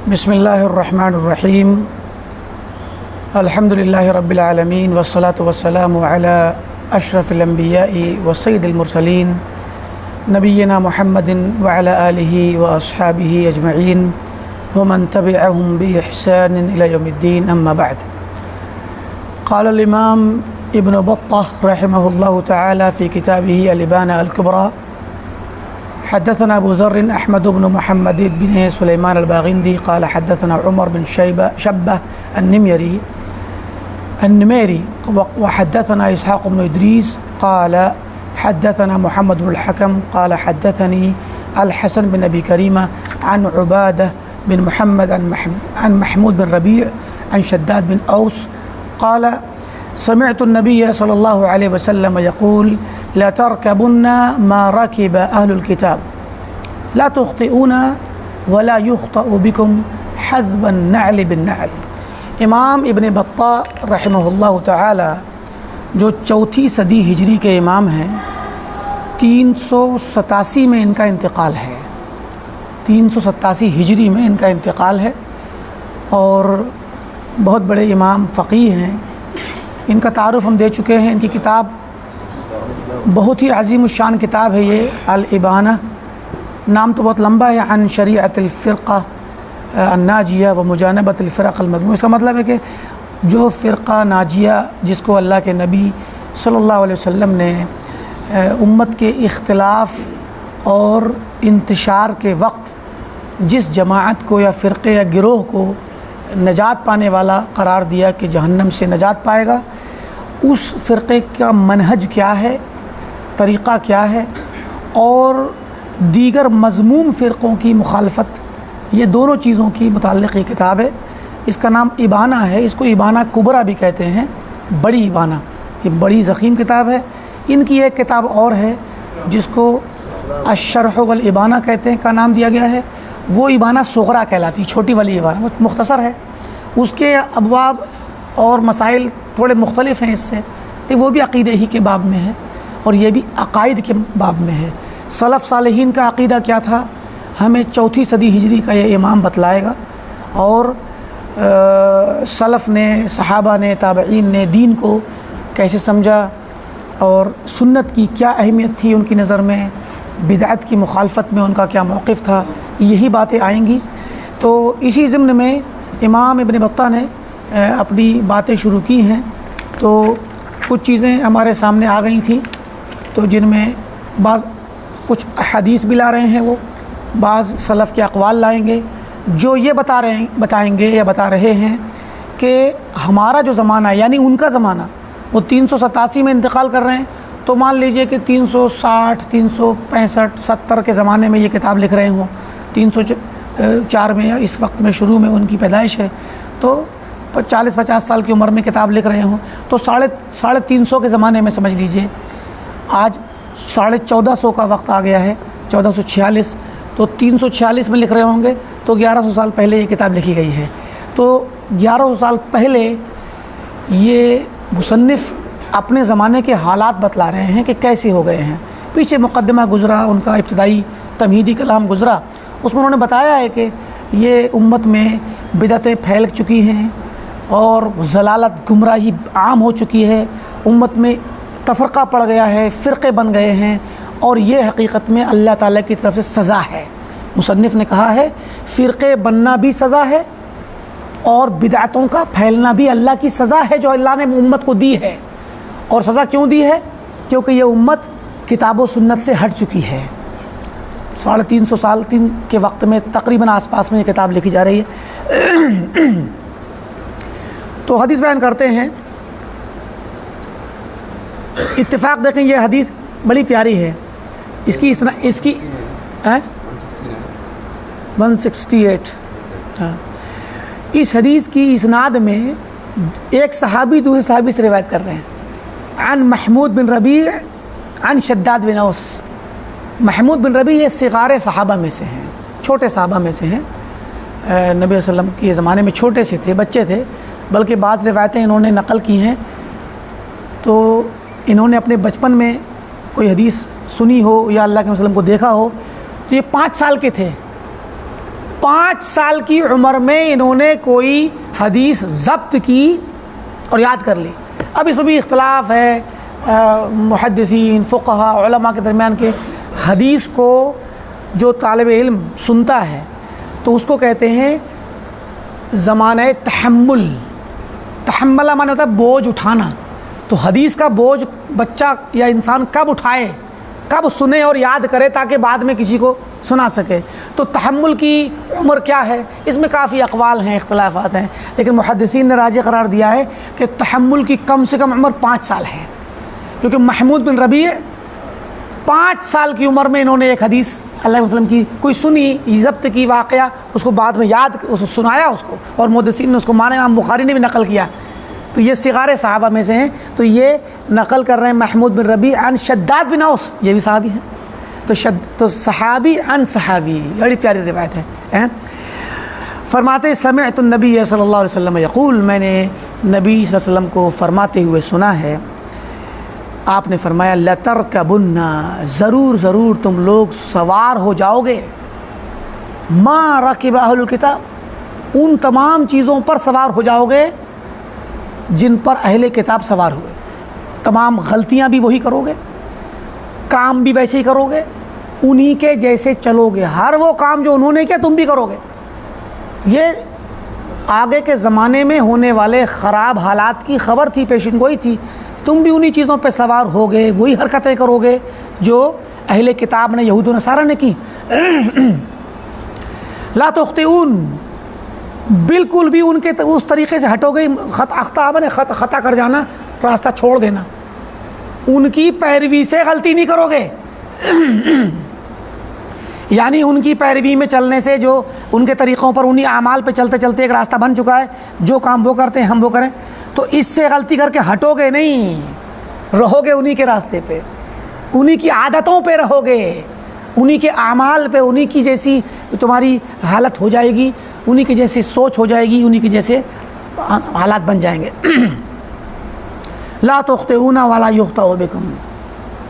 बिस्मिल्लाहिर्रहमानिर्रहीम अल्हम्दुलिल्लाहि रब्बिल आलमीन वस्सलातु वस्सलामु अला अशरफिल अंबिया'i व सय्यिदिल मुरसलीन नबिय्यिना मुहम्मदिन व अला आलिहि व अस्हाबिहि अजमईन व मन तबिअहुम बि इहसानिन इला यौमिद्दीन अम्मा बअद। क़ाल अल इमाम इब्न बत्ताह रहमहुल्लाहु तआला फ़ी किताबिही अल इबाना अल कुबरा हदथना अबू ज़र्र अहमद बिन मुहम्मद बिन सुलैमान अल-बाग़िंदी क़ाल हदथना उमर बिन शब्बह अन्निमेरी व हदथना इसहाक़ बिन इदरीस क़ाल हदथना मुहम्मद बिन अल-हकम क़ाल हदथनी अल-हसन बिन अबी करीमा अन उबादह बिन मुहम्मद अन महमूद बिन रबीअ अन शद्दाद बिन औस क़ाल समिअतु नबिय्य सल्लल्लाहु अलैहि वसल्लम यक़ूल ला तरकबुन्ना मा रकिब अहलुल किताब ला तुख़्तिऊना वला युख़्तअ बिकुम हज़्वन नअल बिन नअल। इमाम इब्न बत्ताह रहमहुल्लाहु तआला जो चौथी सदी हिजरी के इमाम हैं, 387 में इनका इंतकाल है। 387 हिजरी में इनका इंतकाल है और बहुत बड़े इमाम फ़क़ीह हैं। इनका तारुफ़ हम दे चुके हैं। इनकी किताब बहुत ही अज़ीम शान किताब है ये अल इबाना। नाम तो बहुत लंबा है, अन शरीअतिल फ़िरक़ा अन्नाजिया व मुजानबतिल फ़िरक़िल मज़मूमा। इसका मतलब है कि जो फ़िरक़ा नाजिया जिसको अल्लाह के नबी सल्लल्लाहु अलैहि वसल्लम ने उम्मत के इख्तिलाफ़ और इंतशार के वक्त जिस जमाअत को या फ़िरक़े या गिरोह को नजात पाने वाला करार दिया कि जहन्नम से नजात पाएगा, उस फ़िरक़े का मनहज क्या है, तरीक़ा क्या है और दीगर मज़मूम फ़िरक़ों की मुखालफत, ये दोनों चीज़ों की मुताल्लिक़ ये किताब है। इसका नाम इबाना है। इसको इबाना कुबरा भी कहते हैं, बड़ी इबाना। ये बड़ी ज़ख़ीम किताब है। इनकी एक किताब और है जिसको अश्शरह वल इबाना कहते हैं, का नाम दिया गया है। वो इबाना सुग़रा कहलाती, छोटी वाली इबाना, वो मुख्तसर है। उसके अबवाब और मसाइल थोड़े मुख्तलिफ़ हैं इससे, तो वो भी अक़ीदे ही के बाब में है और ये भी अक़ाइद के बाब में है। सलफ़ सालिहीन का अक़ीदा क्या था, हमें चौथी सदी हिजरी का ये इमाम बतलाएगा। और सलफ़ ने, सहाबा ने, ताबईन ने दीन को कैसे समझा और सुन्नत की क्या अहमियत थी उनकी नज़र में, बिदअत की मुखालफत में उनका क्या मौक़िफ़ था, यही बातें आएंगी। तो इसी ज़िम्न में इमाम इब्न बत्ताह ने अपनी बातें शुरू की हैं। तो कुछ चीज़ें हमारे सामने आ गई थी, तो जिनमें बाज़ कुछ हदीस भी ला रहे हैं, वो बाज़ सलफ़ के अक़वाल लाएंगे जो ये बताएंगे या बता रहे हैं कि हमारा जो ज़माना यानी उनका ज़माना, वो 387 में इंतकाल कर रहे हैं। तो मान लीजिए कि 360, 365, 70 के ज़माने में ये किताब लिख रहे हों, 304 में या इस वक्त में शुरू में उनकी पैदाइश है, तो 40-50 साल की उम्र में किताब लिख रहे हों, तो साढ़े 350 के ज़माने में समझ लीजिए। आज 1450 का वक्त आ गया है, 1446, तो 346 में लिख रहे होंगे, तो 1100 साल पहले ये किताब लिखी गई है। तो 1100 साल पहले ये मुसन्निफ़ अपने ज़माने के हालात बतला रहे हैं कि कैसे हो गए हैं। पीछे मुक़द्दमा गुज़रा, उनका इब्तिदाई तमहीदी कलाम गुज़रा, उसमें उन्होंने बताया है कि ये उम्मत में बिदअतें फैल चुकी हैं और ज़लालत, गुमराही आम हो चुकी है, उम्मत में तफ़रक़ा पड़ गया है, फ़िरक़े बन गए हैं और ये हकीकत में अल्लाह ताला की तरफ से सज़ा है। मुसन्निफ़ ने कहा है फ़िरक़े बनना भी सज़ा है और बिदअतों का फैलना भी अल्लाह की सज़ा है जो अल्लाह ने उम्मत को दी है। और सज़ा क्यों दी है? क्योंकि ये उम्मत किताब व सुन्नत से हट चुकी है। 350 साल के वक्त में तकरीबन आसपास में ये किताब लिखी जा रही है। तो हदीस बयान करते हैं। इत्तिफ़ाक़ देखें, ये हदीस बड़ी प्यारी है। इसकी 168, हाँ, इस हदीस की इसनाद में एक सहाबी दूसरे सहाबी से रिवायत कर रहे हैं। अन महमूद बिन रबीअ अन शद्दाद बिन औस। महमूद बिन रबी ये सिगारे सहाबा में से हैं, छोटे सहाबा में से हैं। नबी वसल्लम के ज़माने में छोटे से थे, बच्चे थे। बल्कि बाज़ रिवायतें इन्होंने नक़ल की हैं, तो इन्होंने अपने बचपन में कोई हदीस सुनी हो या अल्लाह के वसल्लम को देखा हो, तो ये 5 साल के थे 5 साल की उम्र में इन्होंने कोई हदीस ज़ब्त की और याद कर ली। अब इस पर भी इख्तलाफ है मुहद्दिसीन फ़ुक़हा उलमा के दरमियान के। हदीस को जो तालिब इल्म सुनता है तो उसको कहते हैं ज़माने तहम्मुल। तहम्मला माने होता है बोझ उठाना। तो हदीस का बोझ बच्चा या इंसान कब उठाए, कब सुने और याद करे ताकि बाद में किसी को सुना सके। तो तहम्मुल की उम्र क्या है, इसमें काफ़ी अक़वाल हैं, इख्तिलाफ़ात हैं, लेकिन मुहद्दिसीन ने राजी करार दिया है कि तहम्मुल की कम से कम उम्र 5 साल है। क्योंकि महमूद बिन रबी 5 साल की उम्र में इन्होंने एक हदीस अल्लाह वसल्लम की कोई सुनी, ज़ब्त की वाक़या, उसको बाद में याद उसको सुनाया उसको, और मुहद्दिसीन ने उसको माना। इमाम बुखारी ने भी नकल किया। तो ये सिगारे सहाबा में से हैं। तो ये नकल कर रहे हैं महमूद बिन रबी अन शद्दाद बिन औस, ये भी सहाबी हैं। तो सहाबी अन सहाबी, बड़ी प्यारी रिवायत है। फरमाते समिअतु नबी सल्लल्लाहु अलैहि वसल्लम यक़ूल, मैंने नबी सल्लल्लाहु अलैहि वसल्लम को फरमाते हुए सुना है। आपने फरमाया लतरकबुन्ना, ज़रूर ज़रूर तुम लोग सवार हो जाओगे, मा रकिब अहलुल किताब, उन तमाम चीज़ों पर सवार हो जाओगे जिन पर अहले किताब सवार हुए। तमाम गलतियाँ भी वही करोगे, काम भी वैसे ही करोगे, उन्हीं के जैसे चलोगे। हर वो काम जो उन्होंने किया तुम भी करोगे। ये आगे के ज़माने में होने वाले ख़राब हालात की ख़बर थी, पेशिन गोई थी। तुम भी उन्हीं चीज़ों पे सवार होगे, वही हरकतें करोगे जो अहले किताब ने, यहूद व नसारा ने की। ला तुख्तिऊन, बिल्कुल भी उनके उस तरीक़े से हटोगे। ख़ता कर जाना, रास्ता छोड़ देना, उनकी पैरवी से गलती नहीं करोगे। यानी उनकी पैरवी में चलने से, जो उनके तरीक़ों पर, उन्हीं आमाल पे चलते चलते एक रास्ता बन चुका है, जो काम वो करते हैं हम वो करें, तो इससे गलती करके हटोगे नहीं, रहोगे उन्हीं के रास्ते पे, उन्हीं की आदतों पे रहोगे, उन्हीं के आमाल पे, उन्हीं की जैसी तुम्हारी हालत हो जाएगी, उन्हीं की जैसी सोच हो जाएगी, उन्हीं के जैसे हालात बन जाएंगे। ला तुख्तिऊना वला युख्तऊ बिकुम,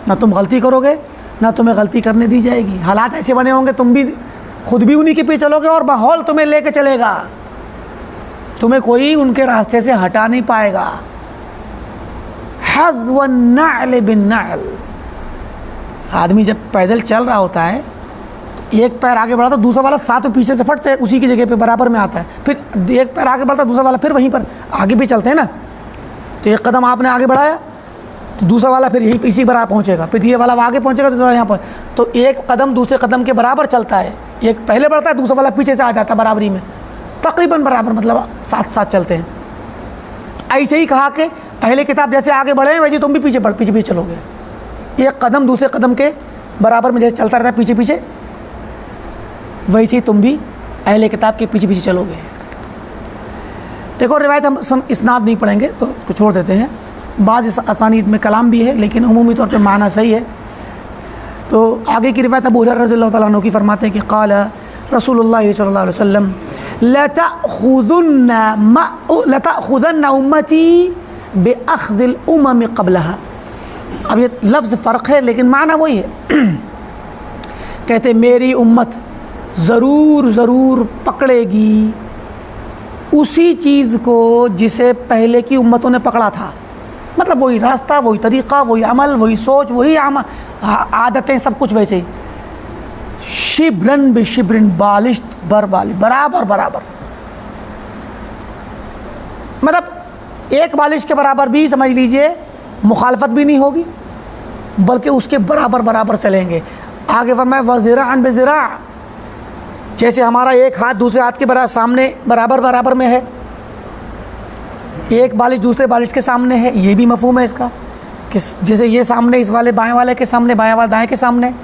ना तुम गलती करोगे ना तुम्हें गलती करने दी जाएगी। हालात ऐसे बने होंगे, तुम भी खुद भी उन्हीं के पीछे चलोगे और माहौल तुम्हें लेके चलेगा, तुम्हें कोई उनके रास्ते से हटा नहीं पाएगा। हज़्वन नअल बिन नअल, आदमी जब पैदल चल रहा होता है तो एक पैर आगे बढ़ा तो दूसरा वाला साथ में पीछे से फट से उसी की जगह पे बराबर में आता है। फिर एक पैर आगे बढ़ता, दूसरा वाला फिर वहीं पर आगे भी चलते हैं ना। तो एक कदम आपने आगे बढ़ाया तो दूसरा वाला फिर यहीं इसी बराबर पहुंचेगा, फिर ये वाला आगे पहुंचेगा तो दूसरा यहाँ पर। तो एक कदम दूसरे कदम के बराबर चलता है, एक पहले बढ़ता है, दूसरा वाला पीछे से आ जाता है बराबरी में, तकरीबन बराबर, मतलब साथ साथ चलते हैं। तो ऐसे ही कहा कि अहले किताब जैसे आगे बढ़े हैं वैसे तुम भी पीछे पीछे चलोगे। एक कदम दूसरे कदम के बराबर में जैसे चलता रहता है पीछे पीछे, वैसे ही तुम भी अहले किताब के पीछे पीछे चलोगे। एक और रिवायत हम इस्नाद नहीं पढ़ेंगे तो उसको छोड़ देते हैं, बाज़ इस असानीद में कलाम भी है लेकिन उमूमी तौर पे माना सही है। तो आगे की रिवायत अबू हुरैरा रज़ियल्लाहु तआला अन्हु की फरमाते हैं कि क़ाल रसूलुल्लाह सल्लल्लाहु अलैहि वसल्लम लतअख़ुज़न्ना उम्मती बिअख़्ज़िल उमम क़ब्लहा। अब ये लफ्ज़ फ़र्क है लेकिन माना वही है। कहते मेरी उम्मत ज़रूर ज़रूर पकड़ेगी उसी चीज़ को जिसे पहले की उम्मतों ने पकड़ा था, मतलब वही रास्ता, वही तरीक़ा, वही अमल, वही सोच, वही आदतें, सब कुछ वैसे ही। शिब्रन बिशिब्रिन, बालिश बर बालिश, बराबर बराबर, मतलब एक बालिश के बराबर भी समझ लीजिए मुखालफत भी नहीं होगी, बल्कि उसके बराबर बराबर चलेंगे। आगे फरमाया वज़िराअन बिज़िरा, जैसे हमारा एक हाथ दूसरे हाथ के बराबर सामने बराबर बराबर में है, एक बालिश दूसरे बालिश के सामने है, ये भी मफ़हूम है इसका कि जैसे ये सामने इस वाले बाएं वाले के सामने, बाएं वाले दाएं के सामने,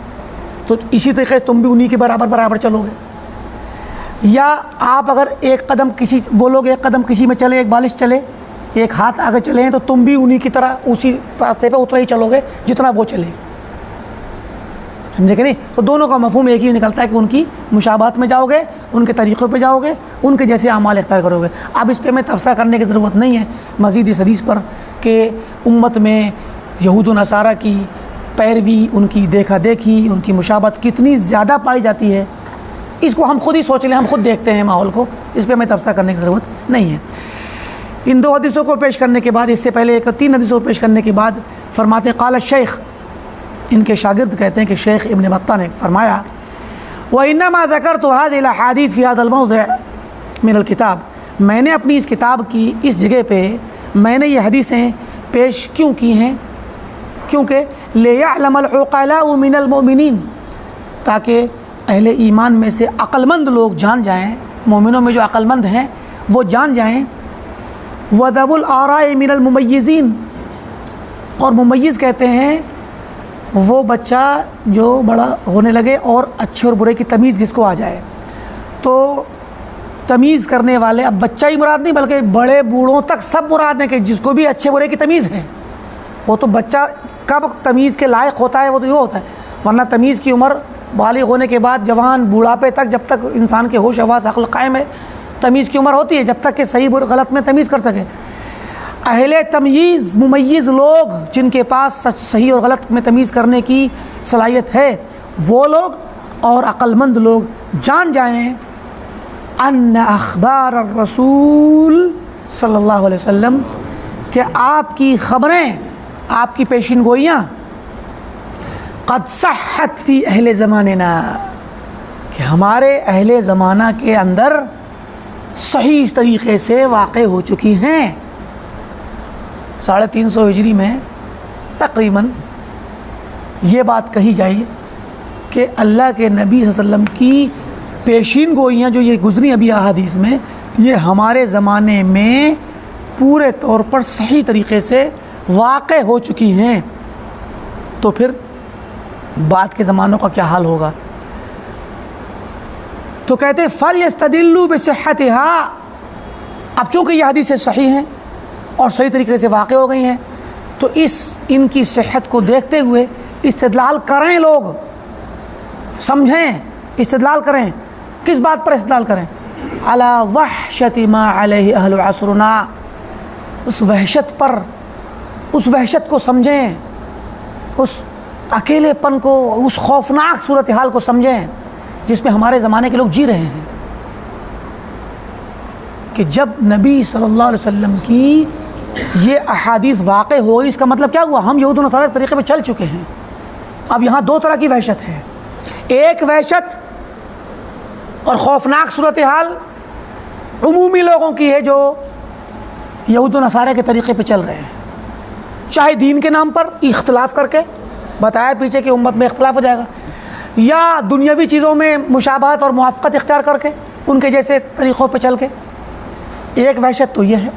तो इसी तरीके तुम भी उन्हीं के बराबर बराबर चलोगे। या आप अगर एक कदम किसी, वो लोग एक कदम किसी में चले, एक बालिश चले, एक हाथ आगे चले हैं, तो तुम भी उन्हीं की तरह उसी रास्ते पे उतना ही चलोगे जितना वो चले, समझे कि नहीं। तो दोनों का मफ़हूम एक ही निकलता है कि उनकी मुशाबहत में जाओगे, उनके तरीक़ों पे जाओगे, उनके जैसे अमाल इख्तियार करोगे। अब इस पे मैं तबसरा करने की ज़रूरत नहीं है मज़ीद इस हदीस पर कि उम्मत में यहूद व नसारा की पैरवी, उनकी देखा देखी, उनकी मुशाबहत कितनी ज़्यादा पाई जाती है। इसको हम खुद ही सोच लें, हम खुद देखते हैं माहौल को, इस पर हमें तबसरा करने की ज़रूरत नहीं है। इन 2 हदीसों को पेश करने के बाद, इससे पहले 3 हदीसों को पेश करने के बाद फरमाते क़ाल शेख, इनके शागिर्द कहते हैं कि शेख इब्न बत्ता ने फरमाया व इन्नमा ज़करतु हाज़िहिल अहादीस फ़ी हाज़ल मौज़िअ मिनल किताब, मैंने अपनी इस किताब की इस जगह पे मैंने ये हदीसें पेश क्यों की हैं, क्योंकि लियअलमल उक़लाउ मिनल मुमिनीन, ताकि अहले ईमान में से अक्लमंद लोग जान जाएं, मोमिनों में जो अक्लमंद हैं वो जान जाएं, वज़वुल आराए मिनल मुमय्यज़ीन, और मुमय्यज़ कहते हैं वो बच्चा जो बड़ा होने लगे और अच्छे और बुरे की तमीज़ जिसको आ जाए। तो तमीज़ करने वाले, अब बच्चा ही मुराद नहीं बल्कि बड़े बूढ़ों तक सब मुराद हैं कि जिसको भी अच्छे बुरे की तमीज़ है। वो तो बच्चा कब तमीज़ के लायक होता है वो तो ये होता है, वरना तमीज़ की उम्र बालिग होने के बाद जवान बूढ़ापे तक, जब तक इंसान के होश हवास अक़ल कायम है, तमीज़ की उम्र होती है, जब तक कि सही बुरे गलत में तमीज़ कर सके। अहले तमीज़ मुमय्यज़ लोग जिनके पास सच सही और गलत में तमीज़ करने की सलाहियत है, वो लोग और अक्लमंद लोग जान जाएँ अन्ना अख़बार रसूल सल्लल्लाहु अलैहि वसल्लम, कि आपकी ख़बरें, आपकी पेशिन गोइयाँ क़द सह्हत फ़ी अहले ज़मानिना, कि हमारे अहले ज़माना के अंदर सही तरीक़े से वाक़े हो चुकी हैं। 350 हिजरी में तकरीबन ये बात कही जाए कि अल्लाह के नबी सल्लल्लाहु अलैहि वसल्लम की पेशीन गोइयाँ जो ये गुज़री अभी अहादीस में, ये हमारे ज़माने में पूरे तौर पर सही तरीक़े से वाक़े हो चुकी हैं। तो फिर बाद के ज़मानों का क्या हाल होगा? तो कहते हैं फल यस्तदिल्लु बिसिह्हतिहा, अब चूँकि ये हदीसें सही हैं और सही तरीके से वाक़े हो गई हैं, तो इनकी सेहत को देखते हुए इस्तिदलाल करें, लोग समझें, इस्तिदलाल करें। किस बात पर इस्तिदलाल करें? अला वहशति मा अलैहि अहलु असरुना, उस वहशत पर, उस वहशत को समझें, उस अकेलेपन को, उस खौफनाक सूरत हाल को समझें जिसमें हमारे ज़माने के लोग जी रहे हैं। कि जब नबी सल्लल्लाहु अलैहि वसल्लम की ये अहादीस वाक़े हो गई, इसका मतलब क्या हुआ? हम यहूद नसारा के तरीक़े पे चल चुके हैं। अब यहाँ 2 तरह की वहशत है, एक वहशत और ख़ौफनाक सूरत हाल उमूमी लोगों की है जो यहूद नसारा के तरीक़े पे चल रहे हैं, चाहे दीन के नाम पर इख्तलाफ करके, बताया पीछे कि उम्मत में इख्तलाफ हो जाएगा, या दुनियावी चीज़ों में मुशाबहत और मुआफ़क़त इख्तियार करके उनके जैसे तरीक़ों पे चल के। एक वहशत तो ये है,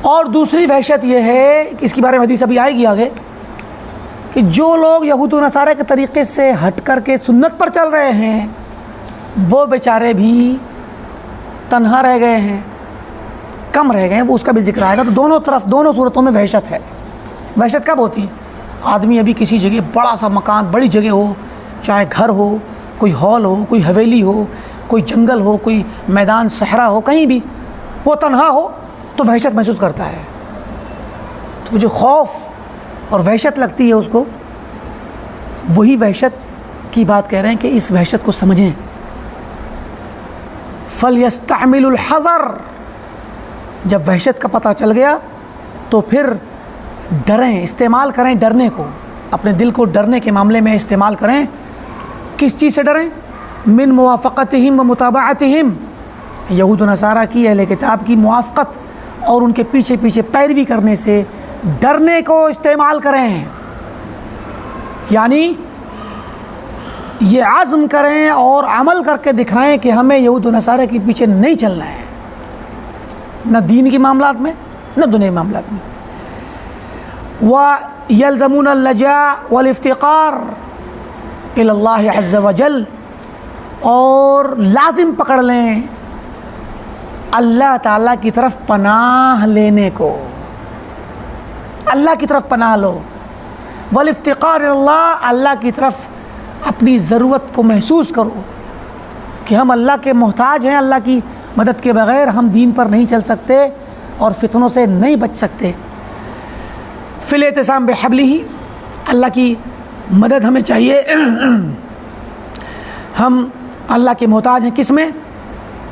और दूसरी वहशत ये है, इसके बारे में हदीस अभी आएगी आगे, कि जो लोग यहूद नसारा के तरीक़े से हट कर के सुन्नत पर चल रहे हैं, वो बेचारे भी तन्हा रह गए हैं, कम रह गए हैं, वो उसका भी जिक्र आएगा। तो दोनों तरफ, दोनों सूरतों में वहशत है। वहशत कब होती है? आदमी अभी किसी जगह बड़ा सा मकान, बड़ी जगह हो, चाहे घर हो, कोई हॉल हो, कोई हवेली हो, कोई जंगल हो, कोई मैदान सहरा हो, कहीं भी वो तन्हा हो तो वहशत महसूस करता है। तो जो खौफ और वहशत लगती है उसको, वही वहशत की बात कह रहे हैं कि इस वहशत को समझें। फलयस्तअमिलुल हज़र, जब वहशत का पता चल गया तो फिर डरें, इस्तेमाल करें डरने को, अपने दिल को डरने के मामले में इस्तेमाल करें। किस चीज़ से डरें? मिन मुवाफ़क़तिहिम व मुताबअतिहिम, यहूद नसारा की, अहले किताब की मुवाफ़क़त और उनके पीछे पीछे पैरवी करने से डरने को इस्तेमाल करें। यानी ये आज़म करें और अमल करके दिखाएं कि हमें यहूद नसारा के पीछे नहीं चलना है, न दीन के मामलात में न दुनियावी मामलात में। व यल्ज़मुन अल-लजा वल इफ्तिक़ार इलल्लाहि अज़्ज़ व जल, और लाजिम पकड़ लें अल्लाह ताला की तरफ पनाह लेने को, अल्लाह की तरफ पनाह लो। वल इफ्तिक़ार इलल्लाह, अल्लाह की तरफ अपनी ज़रूरत को महसूस करो कि हम अल्लाह के मोहताज हैं, अल्लाह की मदद के बग़ैर हम दीन पर नहीं चल सकते और फितनों से नहीं बच सकते। फिल इत्तिसाम बिहब्लिही, अल्लाह की मदद हमें चाहिए, हम अल्लाह के मोहताज हैं। किस में?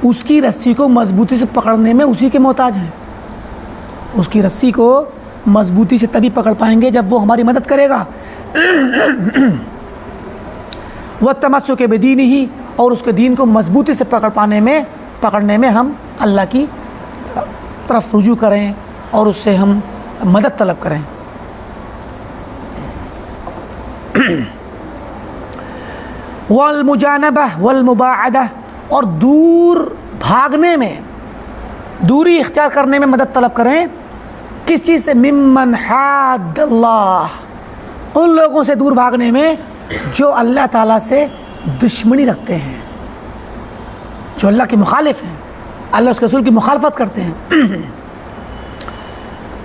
उसकी रस्सी को मजबूती से पकड़ने में उसी के मोहताज हैं। उसकी रस्सी को मजबूती से तभी पकड़ पाएंगे जब वो हमारी मदद करेगा। वह तमस्सुक बिदीनिही, और उसके दीन को मजबूती से पकड़ने में हम अल्लाह की तरफ रुजू करें और उससे हम मदद तलब करें। वल मुजानबा वल मुबाअदा, और दूर भागने में, दूरी इख्तियार करने में मदद तलब करें। किस चीज़ से? मिम्मन हाद्दल्लाह, उन लोगों से दूर भागने में जो अल्लाह ताला से दुश्मनी रखते हैं, जो अल्लाह के मुखालिफ हैं, अल्लाह उसके रसूल की मुखालफत करते हैं।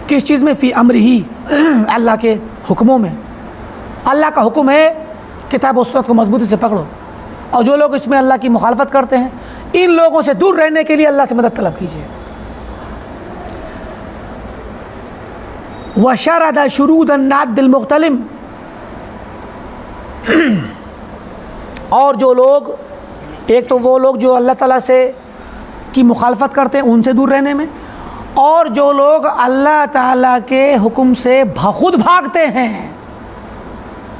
किस चीज़ में? फ़ी अम्रिही, अल्लाह के हुक्मों में। अल्लाह का हुक्म है किताब और सुन्नत को मजबूती से पकड़ो, और जो लोग इसमें अल्लाह की मुखालफत करते हैं, इन लोगों से दूर रहने के लिए अल्लाह से मदद तलब कीजिए। वशरदा शुरूदन नादिल मुख्तलिम, और जो लोग, एक तो वो लोग जो अल्लाह ताला से की मुखालफत करते हैं उनसे दूर रहने में, और जो लोग अल्लाह ताला के हुक्म से खुद भागते हैं।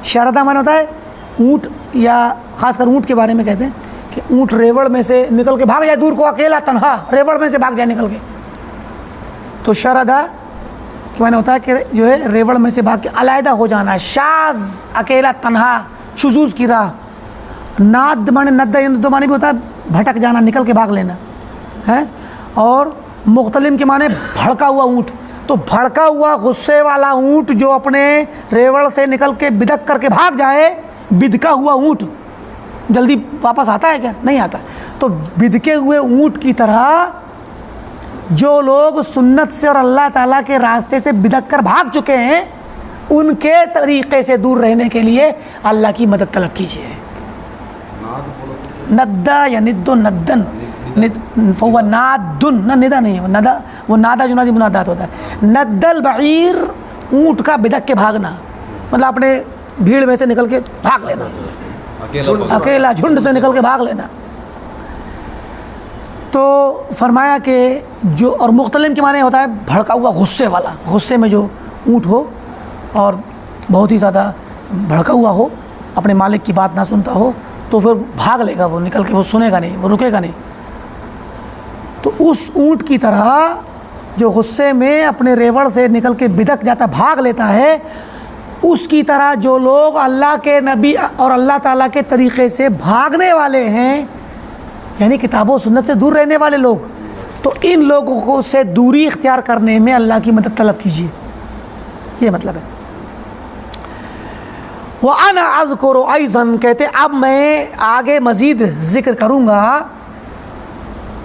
शरदा माना होता है ऊँट, या ख़ासकर ऊँट के बारे में कहते हैं कि ऊँट रेवड़ में से निकल के भाग जाए दूर को, अकेला तन्हा रेवड़ में से भाग जाए निकल के। तो शरदा के माने होता है कि जो है रेवड़ में से भाग के अलहदा हो जाना, शाज, अकेला तन्हा, शुजूज़ की राह। नाद माने नद्दा माने भी होता है भटक जाना, निकल के भाग लेना है। और मुख्तलिम के माने भड़का हुआ ऊँट। तो भड़का हुआ गुस्से वाला ऊँट जो अपने रेवड़ से निकल के बिदक करके भाग जाए, बिदका हुआ ऊँट जल्दी वापस आता है क्या? नहीं आता। तो बिदके हुए ऊँट की तरह जो लोग सुन्नत से और अल्लाह ताला के रास्ते से बिदक कर भाग चुके हैं, उनके तरीक़े से दूर रहने के लिए अल्लाह की मदद तलब कीजिए। नद्दा या निद्दो नद्दन, वो नादुन, ना निदा नहीं है, वो नदा, वो नादा जुनादी मुनादात होता है। नद्दल बईर, ऊँट का बिदक के भागना, मतलब अपने भीड़ में से निकल के भाग लेना, अकेला झुंड से निकल के भाग लेना। तो फरमाया कि जो, और मुख्तलिम के माने होता है भड़का हुआ गुस्से वाला, गुस्से में जो ऊँट हो और बहुत ही ज़्यादा भड़का हुआ हो, अपने मालिक की बात ना सुनता हो, तो फिर भाग लेगा वो निकल के, वो सुनेगा नहीं, वो रुकेगा नहीं। तो उस ऊँट की तरह जो गुस्से में अपने रेवड़ से निकल के बिदक जाता, भाग लेता है, उसकी तरह जो लोग अल्लाह के नबी और अल्लाह ताला के तरीक़े से भागने वाले हैं, यानी किताबों सुन्नत से दूर रहने वाले लोग, तो इन लोगों को से दूरी इख्तियार करने में अल्लाह की मदद तलब कीजिए। ये मतलब है। वह अना अज़कुरु अयज़न, कहते अब मैं आगे मज़ीद ज़िक्र करूँगा,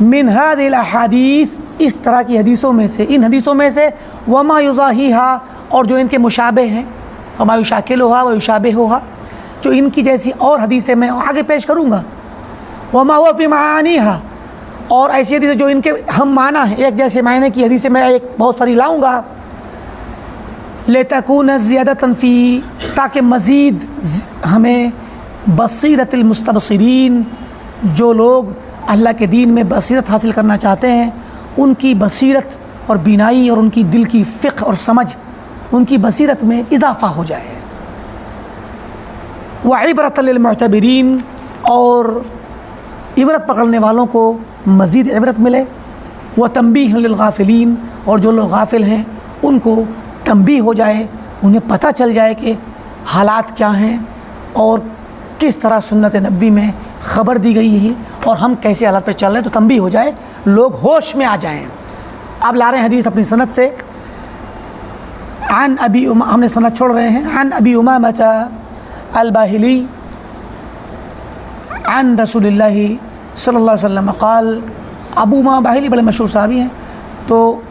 मिन हादिल अहादीस, इस तरह की हदीसों में से, इन हदीसों में से, वमा युज़ाहिहा, और जो इनके मुशाबे हैं, वमा युशाकिलुहा व युशाबिहुहा, जो इनकी जैसी और हदीसें मैं आगे पेश करूँगा। वमा हुवा फ़ी मानीहा, और ऐसी हदीसें जो इनके हम माना है, एक जैसे मायने की हदीसें मैं एक बहुत सारी लाऊँगा। लेतकून ज़ियादतन फ़ी, ताकि मज़ीद हमें बसीरतुल मुस्तबसिरीन, जो लोग अल्लाह के दीन में बसीरत हासिल करना चाहते हैं, उनकी बसीरत और बीनाई और उनकी दिल की फ़िक़्ह और समझ, उनकी बसीरत में इजाफ़ा हो जाए। व इबरतल लिलमुअतबिरीन, और इबरत पकड़ने वालों को मज़ीद इबरत मिले। व तंबीह लिलगाफिलीन, और जो लोग गाफिल हैं उनको तंबीह हो जाए, उन्हें पता चल जाए कि हालात क्या हैं और किस तरह सुन्नत नबवी में ख़बर दी गई है और हम कैसे हालात पे चल रहे हैं, तो तंबीह हो जाए, लोग होश में आ जाएं। अब ला रहे हैं हदीस अपनी सनद से। अन अबी हमने सनद छोड़ रहे हैं। अन अबी उमामा अल-बाहिली अन रसूलिल्लाहि सल्लल्लाहु अलैहि वसल्लम क़ाल, अबू उमामा बाहिली बड़े मशहूर साहबी हैं, तो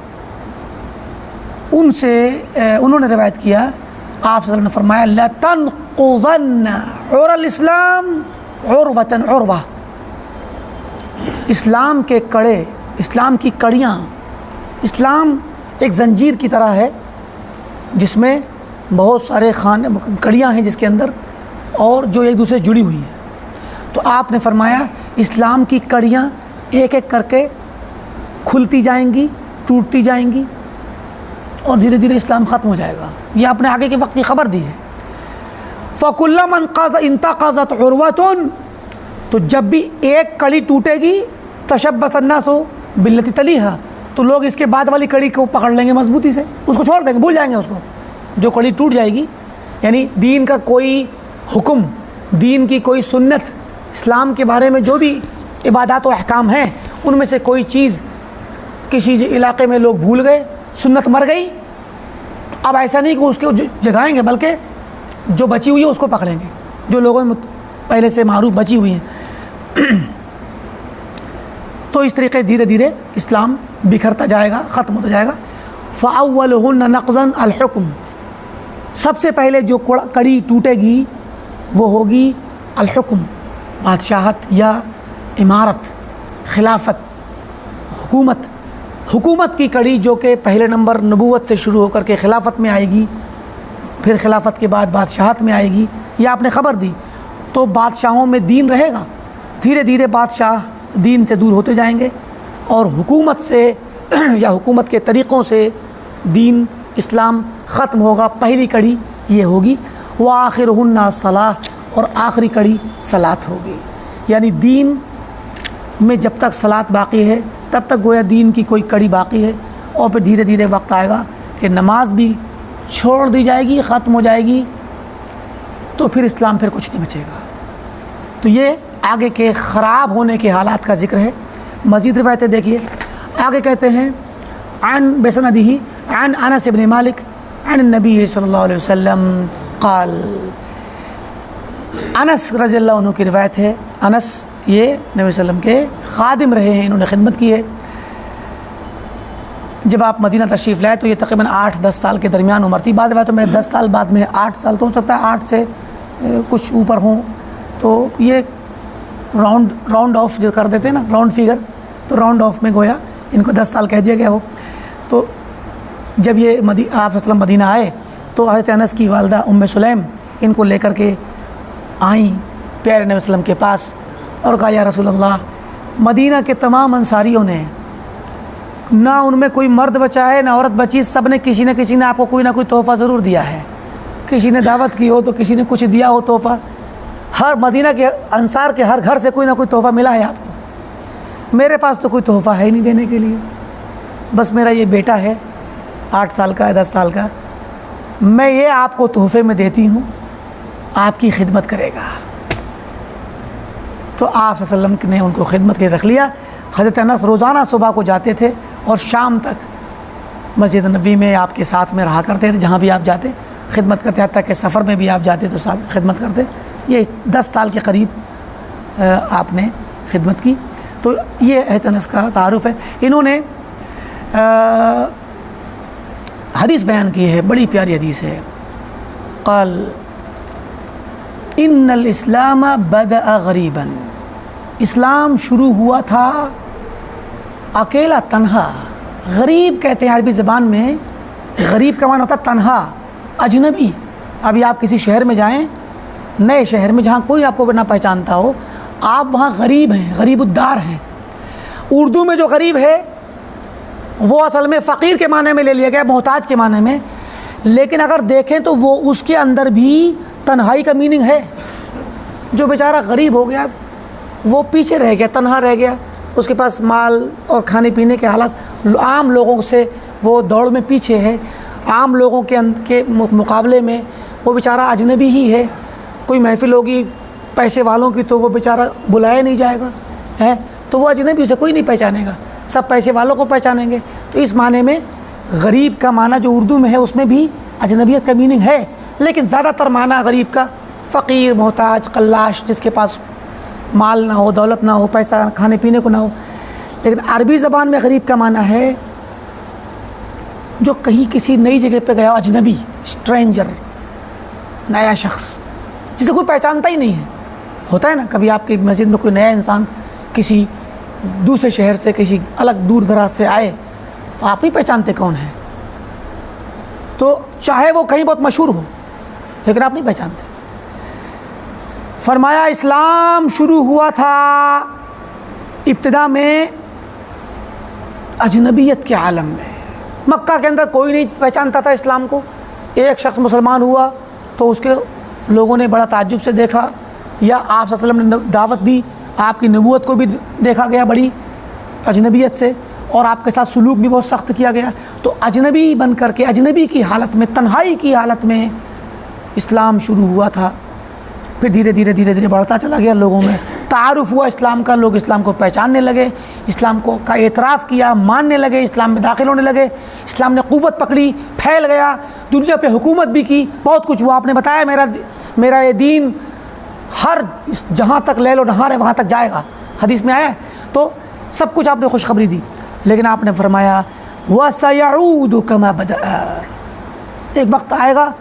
उनसे उन्होंने रिवायत किया, आप सल्लल्लाहु अलैहि वसल्लम ने फरमाया, ला तनक़ुज़न्ना उरल इस्लाम उरवतन उरवा, इस्लाम के कड़े, इस्लाम की कड़ियाँ, इस्लाम एक ज़ंजीर की तरह है जिसमें बहुत सारे कड़ियाँ हैं जिसके अंदर, और जो एक दूसरे से जुड़ी हुई हैं। तो आपने फरमाया इस्लाम की कड़ियाँ एक एक करके खुलती जाएंगी, टूटती जाएंगी और धीरे धीरे इस्लाम ख़त्म हो जाएगा। ये आपने आगे के वक्त की ख़बर दी है। फ़कुल्ला मन इंतक़ज़त उर्वतुन, तो जब भी एक कड़ी टूटेगी तशब्बस अन्नासु बिल्लती तलीहा, तो लोग इसके बाद वाली कड़ी को पकड़ लेंगे मजबूती से, उसको छोड़ देंगे, भूल जाएंगे उसको। जो कड़ी टूट जाएगी यानी दीन का कोई हुक्म, दीन की कोई सुन्नत, इस्लाम के बारे में जो भी इबादत व अहकाम हैं उनमें से कोई चीज़ किसी इलाके में लोग भूल गए, सुन्नत मर गई, अब ऐसा नहीं कि उसको जगाएंगे बल्कि जो बची हुई है उसको पकड़ेंगे, जो लोगों में पहले से मारूफ बची हुई हैं। तो इस तरीके धीरे धीरे इस्लाम बिखरता जाएगा, ख़त्म होता जाएगा। फ़अव्वलुहुन्न नक़ज़न अल-हुक्म, सबसे पहले जो कड़ी टूटेगी वो होगी अल-हुक्म, बादशाहत या इमारत, खिलाफत, हुकूमत। हुकूमत की कड़ी जो कि पहले नंबर नबूवत से शुरू होकर के खिलाफत में आएगी, फिर खिलाफत के बाद बादशाहत में आएगी, ये आपने ख़बर दी। तो बादशाहों में दीन रहेगा, धीरे धीरे बादशाह दीन से दूर होते जाएंगे और हुकूमत से या हुकूमत के तरीक़ों से दीन इस्लाम ख़त्म होगा। पहली कड़ी ये होगी। व आखिरुहुन्ना सलाह, और आखिरी कड़ी सलात होगी। यानी दीन में जब तक सलात बाक़ी है तब तक गोया दीन की कोई कड़ी बाक़ी है, और फिर धीरे धीरे वक्त आएगा कि नमाज भी छोड़ दी जाएगी, ख़त्म हो जाएगी, तो फिर इस्लाम फिर कुछ नहीं बचेगा। तो ये आगे के ख़राब होने के हालात का ज़िक्र है। मज़ीद रिवायतें देखिए, आगे कहते हैं अन बेसनदिही अन अनस इब्न मालिक अन नबी सल्लल्लाहु अलैहि वसल्लम क़ाल, अनस रज़ियल्लाहु अन्हु की रिवायत है। अनस ये नबी सल्लम के ख़ादिम रहे हैं, इन्होंने खिदमत की है। जब आप मदीना तशरीफ़ लाए तो ये तकरीबन 8-10 साल के दरमियान उम्र थी। बाद तो मैं 10 साल बाद में 8 साल तो हो सकता है, 8 से कुछ ऊपर हों, तो ये राउंड ऑफ जो कर देते हैं ना, राउंड फिगर, तो राउंड ऑफ में गोया इनको 10 साल कह दिया गया हो। तो जब ये आप वसल्लम मदीना आए तो हज़रत अनस की वालदा उम्मे सुलैम इनको लेकर के आई प्यारे नबी वसल्लम के पास और कहा, या रसूल अल्लाह, मदीना के तमाम अंसारियों ने, ना उनमें कोई मर्द बचा है ना औरत बची, सब ने किसी न किसी ने आपको कोई ना कोई तोहफ़ा ज़रूर दिया है। किसी ने दावत की हो तो किसी ने कुछ दिया हो तोहफ़ा। हर मदीना के अंसार के हर घर से कोई ना कोई तोहफ़ा मिला है आपको। मेरे पास तो कोई तोहफ़ा है ही नहीं देने के लिए, बस मेरा ये बेटा है 8 साल का, 10 साल का, मैं ये आपको तोहफ़े में देती हूँ, आपकी खिदमत करेगा। तो आप सल्लम ने उनको खिदमत के रख लिया। हज़रत अनस रोज़ाना सुबह को जाते थे और शाम तक मस्जिद नबी में आपके साथ में रहा करते थे, जहाँ भी आप जाते खिदमत करते, हत्ता कि सफ़र में भी आप जाते तो साथ खिदमत करते। ये 10 साल के करीब आपने खिदमत की। तो ये हज़रत अनस का तारुफ़ है। इन्होंने हदीस बयान की है, बड़ी प्यारी हदीस है। क़ाल इन्नल इस्लाम बदअ गरीबन, इस्लाम शुरू हुआ था अकेला, तन्हा। गरीब कहते हैं अरबी ज़बान में, गरीब का माना होता है तन्हा, अजनबी। अभी आप किसी शहर में जाएं, नए शहर में जहाँ कोई आपको ना पहचानता हो, आप वहाँ गरीब हैं, गरीबुद्दार हैं। उर्दू में जो गरीब है वो असल में फ़कीर के माने में ले लिया गया, मोहताज के माने में, लेकिन अगर देखें तो वो उसके अंदर भी तन्हाई का मीनिंग है। जो बेचारा गरीब हो गया, वो पीछे रह गया, तन्हा रह गया, उसके पास माल और खाने पीने के हालात, आम लोगों से वो दौड़ में पीछे है, आम लोगों के मुकाबले में वो बेचारा अजनबी ही है। कोई महफिल होगी पैसे वालों की तो वो बेचारा बुलाया नहीं जाएगा, है तो वो अजनबी, उसे कोई नहीं पहचानेगा, सब पैसे वालों को पहचानेंगे। तो इस माने में गरीब का माना जो उर्दू में है उसमें भी अजनबियत का मीनिंग है, लेकिन ज़्यादातर माना गरीब का फ़कीर, मोहताज, कल्लाश, जिसके पास माल ना हो, दौलत ना हो, पैसा खाने पीने को ना हो। लेकिन अरबी ज़बान में गरीब का माना है जो कहीं किसी नई जगह पे गया, अजनबी, स्ट्रेंजर, नया शख्स जिसे कोई पहचानता ही नहीं है। होता है ना, कभी आपकी मस्जिद में कोई नया इंसान किसी दूसरे शहर से, किसी अलग दूर दराज से आए तो आप नहीं पहचानते कौन है, तो चाहे वो कहीं बहुत मशहूर हो लेकिन आप नहीं पहचानते। फरमाया इस्लाम शुरू हुआ था इब्तिदा में अजनबियत के आलम में। मक्का के अंदर कोई नहीं पहचानता था इस्लाम को। एक शख्स मुसलमान हुआ तो उसके लोगों ने बड़ा ताज्जुब से देखा, या आप सल्लल्लाहु अलैहि वसल्लम ने दावत दी, आपकी नबूवत को भी देखा गया बड़ी अजनबियत से, और आपके साथ सलूक भी बहुत सख्त किया गया। तो अजनबी बन कर के, अजनबी की हालत में, तन्हाई की हालत में इस्लाम शुरू हुआ था। फिर धीरे धीरे धीरे धीरे बढ़ता चला गया, लोगों में तारुफ़ हुआ इस्लाम का, लोग इस्लाम को पहचानने लगे, इस्लाम को का एतराफ़ किया, मानने लगे, इस्लाम में दाखिल होने लगे। इस्लाम ने क़ुव्वत पकड़ी, फैल गया, दुनिया पे हुकूमत भी की, बहुत कुछ हुआ। आपने बताया मेरा ये दीन हर जहाँ तक लैल व नहार है वहाँ तक जाएगा, हदीस में आया है। तो सब कुछ आपने खुशखबरी दी, लेकिन आपने फरमाया वसयऊदु कमा बदअ, एक वक्त आएगा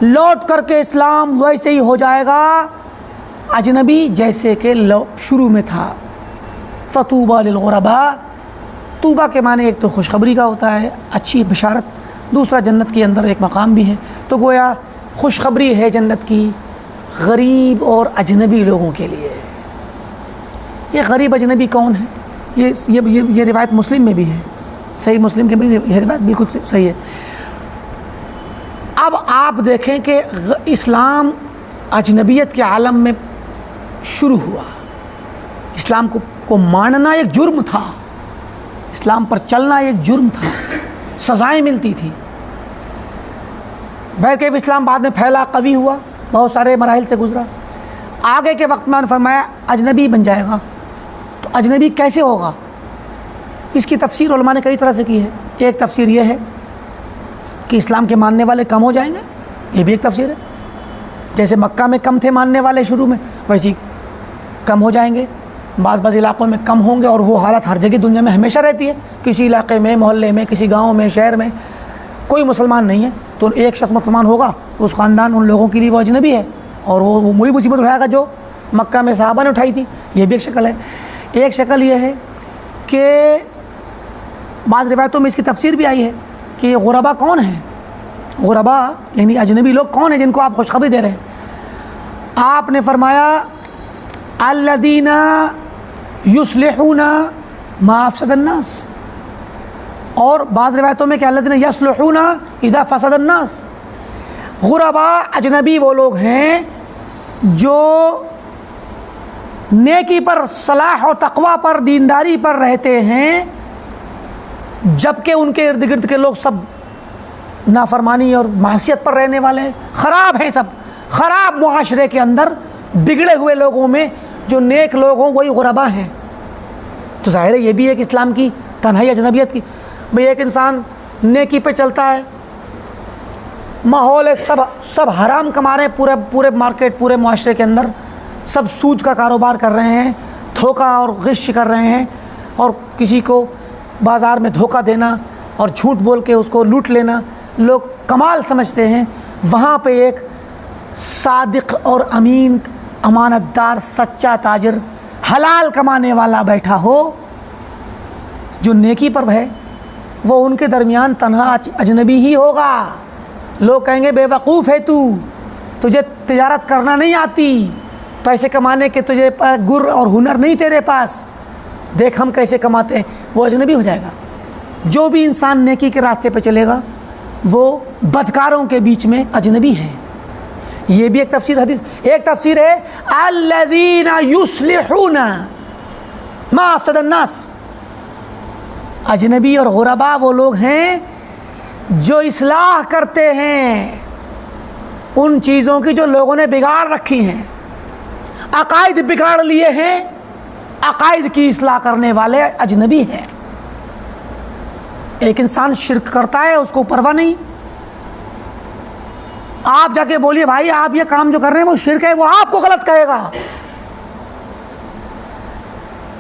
लौट करके इस्लाम वैसे ही हो जाएगा अजनबी जैसे कि शुरू में था। फ़तूबा लिलग़ुरबा, तूबा के माने एक तो खुशखबरी का होता है, अच्छी बिशारत, दूसरा जन्नत के अंदर एक मकाम भी है। तो गोया खुशखबरी है जन्नत की गरीब और अजनबी लोगों के लिए। ये गरीब अजनबी कौन है? ये रिवायत मुस्लिम में भी है, सही मुस्लिम के भी ये रिवायत बिल्कुल सही है। अब आप देखें कि इस्लाम अजनबियत के आलम में शुरू हुआ। इस्लाम को मानना एक जुर्म था, इस्लाम पर चलना एक जुर्म था, सज़ाएँ मिलती थी। बहरकैफ इस्लाम बाद में फैला, कवी हुआ, बहुत सारे मराहिल से गुज़रा। आगे के वक्त में फरमाया अजनबी बन जाएगा। तो अजनबी कैसे होगा? इसकी तफसीर उलमा ने कई तरह से की है। एक तफसीर ये है कि इस्लाम के मानने वाले कम हो जाएंगे, ये भी एक तफसीर है। जैसे मक्का में कम थे मानने वाले शुरू में, वैसे कम हो जाएंगे, बाज़ इलाक़ों में कम होंगे। और वो हालत हर जगह दुनिया में हमेशा रहती है। किसी इलाक़े में, मोहल्ले में, किसी गाँव में, शहर में कोई मुसलमान नहीं है, तो एक शख्स मुसलमान होगा तो उस ख़ानदान, उन लोगों के लिए वो अजनबी है, और वो वही मुसीबत उठाएगा जो मक्का में सहाबा ने उठाई थी। ये भी एक शक्ल है। एक शक्ल ये है कि बाज़ रिवायतों में इसकी तफसीर भी आई है कि गुरबा कौन है। गुरबा यानी अजनबी लोग कौन है जिनको आप खुशखबरी दे रहे हैं। आपने फरमाया अल्लदीना युस्लिहूना मा अफ़सदन्नास, और बाज़ रिवायतों में कि अल्लदीना यस्लुहूना इज़ा फ़सदन्नास। गुरबा अजनबी वो लोग हैं जो नेकी पर, सलाह और तक़वा पर, दीनदारी पर रहते हैं, जबकि उनके इर्द गिर्द के लोग सब नाफरमानी और मासियत पर रहने वाले ख़राब हैं। सब ख़राब मुआशरे के अंदर बिगड़े हुए लोगों में जो नेक लोग हों वही गुरबा हैं। तो ज़ाहिर है ये भी एक इस्लाम की तन्हाई अजनबियत की। भाई एक इंसान नेकी पे चलता है, माहौल है, सब हराम कमा रहे हैं, पूरे मार्केट, पूरे मुआशरे के अंदर सब सूद का कारोबार कर रहे हैं, धोखा और गिश कर रहे हैं, और किसी को बाज़ार में धोखा देना और झूठ बोल के उसको लूट लेना लोग कमाल समझते हैं। वहाँ पे एक सादिक और अमीन, अमानतदार, सच्चा ताजिर, हलाल कमाने वाला बैठा हो जो नेकी पर है, वो उनके दरमियान तन्हा अजनबी ही होगा। लोग कहेंगे बेवकूफ़ है तू, तुझे तिजारत करना नहीं आती, पैसे कमाने के तुझे गुर और हुनर नहीं तेरे पास, देख हम कैसे कमाते हैं। वो अजनबी हो जाएगा। जो भी इंसान नेकी के रास्ते पे चलेगा वो बदकारों के बीच में अजनबी है। ये भी एक तफसीर हदीस। एक तफसीर है अल्लज़ीना युस्लिहूना मा अफ़सदन्नास। अजनबी और गुरबा वो लोग हैं जो इस्लाह करते हैं उन चीज़ों की जो लोगों ने बिगाड़ रखी हैं। अकायद बिगाड़ लिए हैं, अकायद की इस्लाह करने वाले अजनबी हैं। एक इंसान शिर्क करता है, उसको परवाह नहीं। आप जाके बोलिए भाई आप ये काम जो कर रहे हैं वो शिर्क है, वो आपको गलत कहेगा।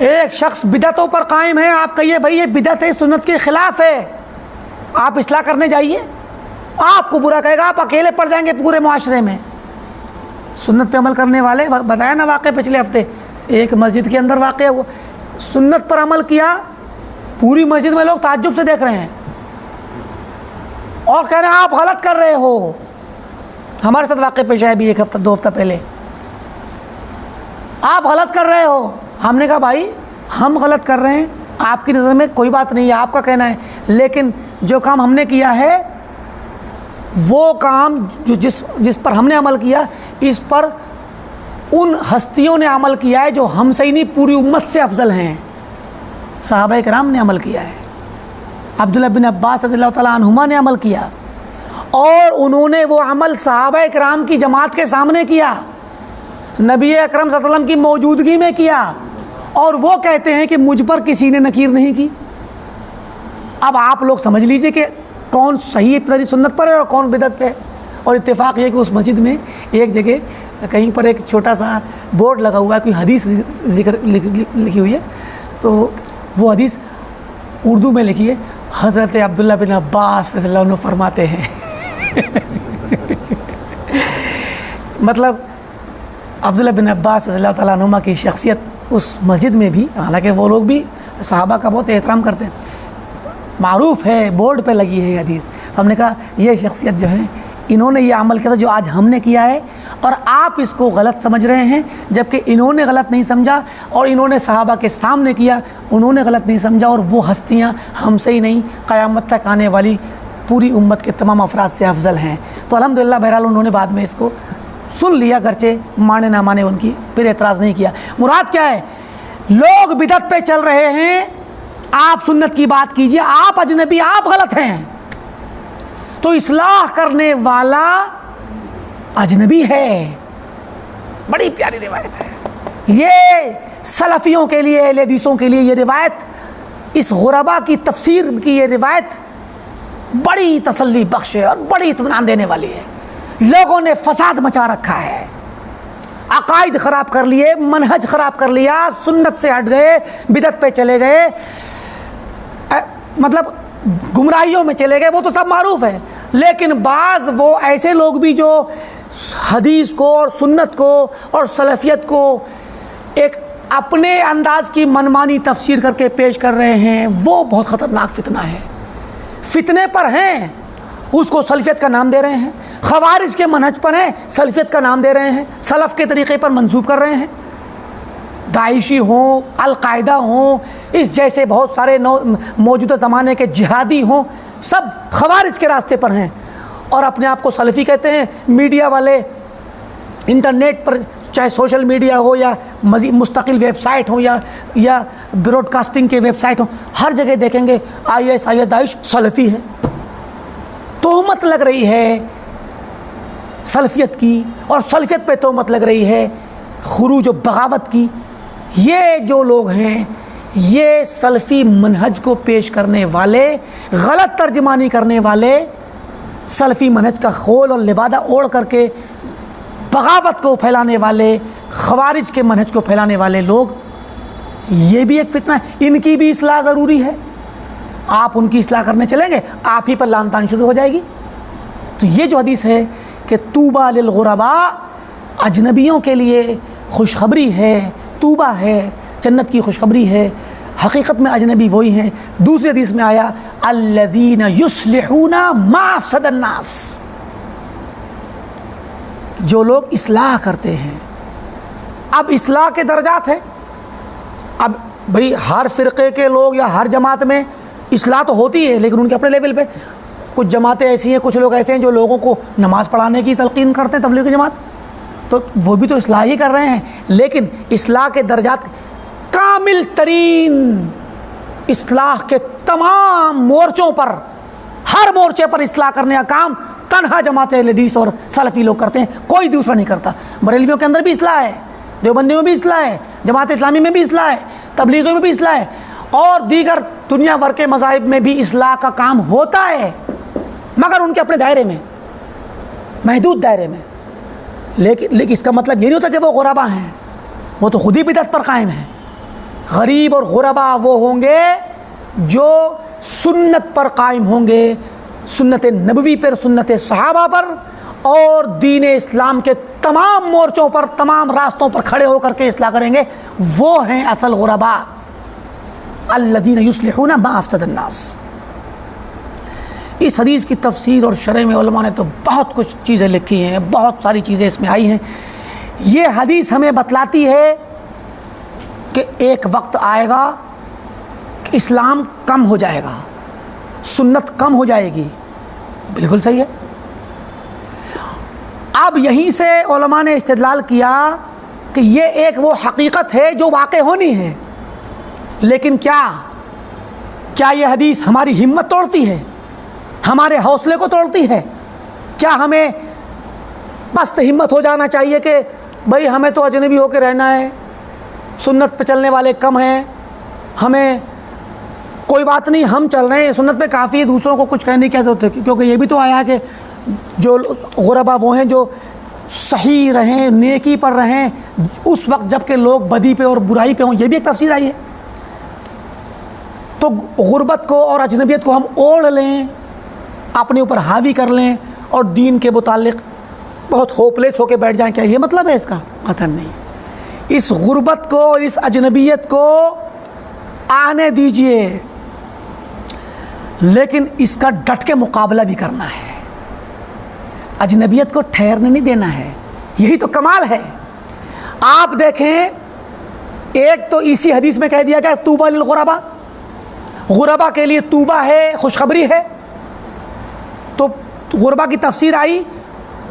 एक शख्स बिदअतों पर कायम है, आप कहिए भाई ये बिदअत है, सुन्नत के खिलाफ है, आप इस्लाह करने जाइए, आपको बुरा कहेगा, आप अकेले पड़ जाएंगे पूरे मुआशरे में। सुन्नत पे अमल करने वाले, बताया ना वाक़े पिछले हफ्ते, एक मस्जिद के अंदर वाक़या हुआ, सुन्नत पर अमल किया, पूरी मस्जिद में लोग ताज्जुब से देख रहे हैं और कह रहे हैं आप गलत कर रहे हो। हमारे साथ वाक़या पेश आया भी एक हफ्ता 2 हफ्ता पहले। आप गलत कर रहे हो। हमने कहा भाई हम गलत कर रहे हैं, आपकी नज़र में कोई बात नहीं है, आपका कहना है, लेकिन जो काम हमने किया है वो काम जो जिस पर हमने अमल किया, इस पर उन हस्तियों ने अमल किया है जो हमसे ही नहीं पूरी उम्मत से अफजल हैं। सहाबा इकराम ने अमल किया है, अब्दुल्लाह बिन अब्बास रज़ियल्लाहु तआला अन्हुमा ने अमल किया, और उन्होंने वो अमल सहाबा इकराम की जमात के सामने किया, नबी अकरम सल्लल्लाहु अलैहि वसल्लम की मौजूदगी में किया, और वो कहते हैं कि मुझ पर किसी ने नकीर नहीं की। अब आप लोग समझ लीजिए कि कौन सही इब्तिदाई सुन्नत पर है और कौन बिदअत पे है। और इत्तेफाक ये कि उस मस्जिद में एक जगह कहीं पर एक छोटा सा बोर्ड लगा हुआ है, कोई हदीस जिक्र लिखी हुई है, तो वो हदीस उर्दू में लिखी है, हज़रत अब्दुल्लाह बिन अब्बास रज़ियल्लाहु अन्हु फरमाते हैं मतलब अब्दुल्लाह बिन अब्बास रज़ियल्लाहु तआला अन्हुमा की शख्सियत उस मस्जिद में भी, हालांकि वो लोग भी सहाबा का बहुत एहतराम करते हैं, मारूफ़ है, बोर्ड पे लगी है हदीस। तो हमने कहा ये शख्सियत जो है इन्होंने ये अमल किया था जो आज हमने किया है, और आप इसको गलत समझ रहे हैं, जबकि इन्होंने गलत नहीं समझा और इन्होंने सहाबा के सामने किया, उन्होंने गलत नहीं समझा, और वो हस्तियाँ हमसे ही नहीं क़यामत तक आने वाली पूरी उम्मत के तमाम अफराद से अफजल हैं। तो अल्हम्दुलिल्लाह बहरहाल उन्होंने बाद में इसको सुन लिया, गर्चे माने ना माने उनकी, फिर एतराज़ नहीं किया। मुराद क्या है, लोग बिदअत पे चल रहे हैं, आप सुन्नत की बात कीजिए, आप अजनबी, आप गलत हैं, तो इस्लाह करने वाला अजनबी है। बड़ी प्यारी रिवायत है ये, सलफ़ियों के लिए, अहले हदीसों के लिए ये रिवायत, इस गुरबा की तफसीर की ये रिवायत बड़ी तसल्ली बख्श है और बड़ी इत्मीनान देने वाली है। लोगों ने फसाद मचा रखा है, अकायद ख़राब कर लिए, मनहज ख़राब कर लिया, सुन्नत से हट गए, बिदअत पे चले गए, मतलब गुमराहियों में चले गए, वो तो सब मारूफ़ है। लेकिन बाज़ वो ऐसे लोग भी जो हदीस को और सुन्नत को और सलफ़ियत को एक अपने अंदाज की मनमानी तफसीर करके पेश कर रहे हैं, वो बहुत ख़तरनाक फितना है। फितने पर हैं, उसको सलफ़ियत का नाम दे रहे हैं, ख़वारिज के मनहज पर हैं, सलफ़ियत का नाम दे रहे हैं, सलफ़ के तरीक़े पर मंसूब कर रहे हैं। दाइशी हों, अल-कायदा हों, इस जैसे बहुत सारे मौजूदा ज़माने के जिहादी हों, सब ख़वारिज के रास्ते पर हैं और अपने आप को सलफ़ी कहते हैं। मीडिया वाले इंटरनेट पर, चाहे सोशल मीडिया हो या मज़ीद मुस्तकिल वेबसाइट हो या ब्रॉडकास्टिंग के वेबसाइट हो, हर जगह देखेंगे IS दाइश सलफ़ी है। तोहमत लग रही है सलफ़ियत की, और सलफ़ियत पे तोहमत लग रही है खुरूज व बगावत की। ये जो लोग हैं, ये सलफ़ी मनहज को पेश करने वाले, गलत तर्जमानी करने वाले, सलफ़ी मनहज का खोल और लिबादा ओढ़ करके बगावत को फैलाने वाले, ख़वारिज के मनहज को फैलाने वाले लोग, ये भी एक फितना है। इनकी भी इस्लाह ज़रूरी है। आप उनकी इस्लाह करने चलेंगे, आप ही पर लान तान शुरू हो जाएगी। तो ये जो हदीस है कि तूबा लिल गुरबा, अजनबियों के लिए खुशखबरी है, तूबा है, जन्नत की खुशखबरी है, हकीकत में अजनबी वही हैं। दूसरे हदीस में आया अल्लज़ीना युस्लिहूना मा अफ़सदन नास, जो लोग इस्लाह करते हैं। अब इस्लाह के दर्जात हैं। अब भाई हर फ़िरक़े के लोग या हर जमात में इस्लाह तो होती है, लेकिन उनके अपने लेवल पे कुछ जमातें ऐसी हैं, कुछ लोग ऐसे हैं जो लोगों को नमाज़ पढ़ाने की तलक़ीन करते हैं, तबलीग की जमात, तो वो भी तो इस्लाह ही कर रहे हैं। लेकिन इस्लाह के दर्जात, कामिल तरीन इस्लाह के तमाम मोर्चों पर, हर मोर्चे पर इस्लाह करने का काम तन्हा जमात अहले हदीस और सलफ़ी लोग करते हैं, कोई दूसरा नहीं करता। बरेलवियों के अंदर भी इस्लाह है, देवबंदियों में भी इस्लाह है, जमात इस्लामी में भी इस्लाह है, तबलीगों में भी इस्लाह है, और दीगर दुनिया भर के मज़ाहिब में भी इस्लाह का काम होता है, मगर उनके अपने दायरे में, महदूद दायरे में। लेकिन इसका मतलब ये नहीं होता कि वो गुरबा हैं, वो तो खुद ही बिदअत पर कायम हैं। गरीब और गुरबा वो होंगे जो सुन्नत पर कायम होंगे, सुन्नत नबवी पर, सुन्नत सहाबा पर, और दीन इस्लाम के तमाम मोर्चों पर, तमाम रास्तों पर खड़े होकर के इस्लाह करेंगे। वो हैं असल गुरबा, अल्लज़ीना युस्लिहूना मा अफ़सदन नास। इस हदीस की तफसीर और शरह में उलमा ने तो बहुत कुछ चीज़ें लिखी हैं, बहुत सारी चीज़ें इसमें आई हैं। ये हदीस हमें बतलाती है कि एक वक्त आएगा कि इस्लाम कम हो जाएगा, सुन्नत कम हो जाएगी। बिल्कुल सही है। अब यहीं से उलमा ने इस्तिदलाल किया कि ये एक वो हकीकत है जो वाक़ई होनी है, लेकिन क्या ये हदीस हमारी हिम्मत तोड़ती है, हमारे हौसले को तोड़ती है? क्या हमें बस हिम्मत हो जाना चाहिए कि भाई हमें तो अजनबी होकर रहना है, सुन्नत पे चलने वाले कम हैं, हमें कोई बात नहीं, हम चल रहे हैं, सुन्नत पे काफ़ी है, दूसरों को कुछ कहने की क्या ज़रूरत है? क्योंकि ये भी तो आया है कि जो गुरबा वो हैं जो सही रहें, नेकी पर रहें उस वक्त जबकि लोग बदी पे और बुराई पे हों। ये भी एक तफसीर आई है। तो गुरबत को और अजनबियत को हम ओढ़ लें, अपने ऊपर हावी कर लें और दीन के मुतालिक बहुत होपलेस होकर बैठ जाएं, क्या ये मतलब है इसका? कतई नहीं। इस गुरबत को और इस अजनबियत को आने दीजिए, लेकिन इसका डट के मुकाबला भी करना है। अजनबियत को ठहरने नहीं देना है। यही तो कमाल है। आप देखें, एक तो इसी हदीस में कह दिया गया तूबा लिल गुरबा, गुरबा के लिए तूबा है, खुशखबरी है। तो गुरबा की तफसीर आई,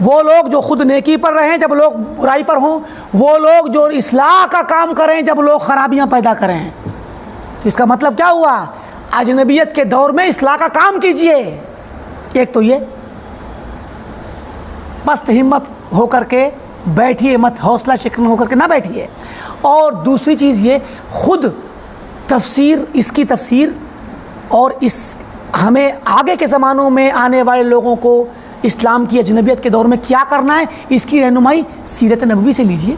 वो लोग जो खुद नेकी पर रहें जब लोग बुराई पर हों, वो लोग जो इस्लाह का काम करें जब लोग खराबियां पैदा करें। तो इसका मतलब क्या हुआ? अजनबियत के दौर में इस्लाह का काम कीजिए। एक तो ये बस हिम्मत होकर के बैठिए, मत हौसला शिकन होकर के ना बैठिए। और दूसरी चीज़ ये, खुद तफसीर, इसकी तफसीर और इस हमें आगे के ज़मानों में आने वाले लोगों को इस्लाम की अजनबियत के दौर में क्या करना है, इसकी रहनुमाई सीरत नबवी से लीजिए।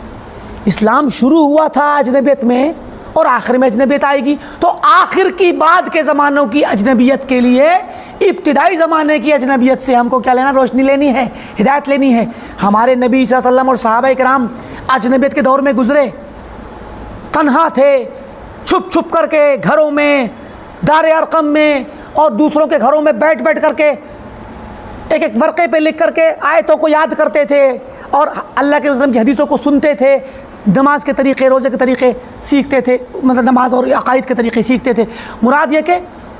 इस्लाम शुरू हुआ था अजनबियत में और आखिर में अजनबियत आएगी। तो आखिर की बाद के ज़मानों की अजनबियत के लिए इब्तिदाई ज़माने की अजनबियत से हमको क्या लेना? रोशनी लेनी है, हिदायत लेनी है। हमारे नबी सल्लल्लाहु अलैहि वसल्लम और सहाबा किराम अजनबियत के दौर में गुजरे, तन्हा थे, छुप छुप करके घरों में, दार अरकम में और दूसरों के घरों में बैठ बैठ करके एक एक वर्क़े पे लिख करके आयतों को याद करते थे और अल्लाह के रसूल की हदीसों को सुनते थे, नमाज के तरीक़े, रोज़े के तरीक़े सीखते थे, मतलब नमाज और अक़ाइद के तरीक़े सीखते थे। मुराद ये कि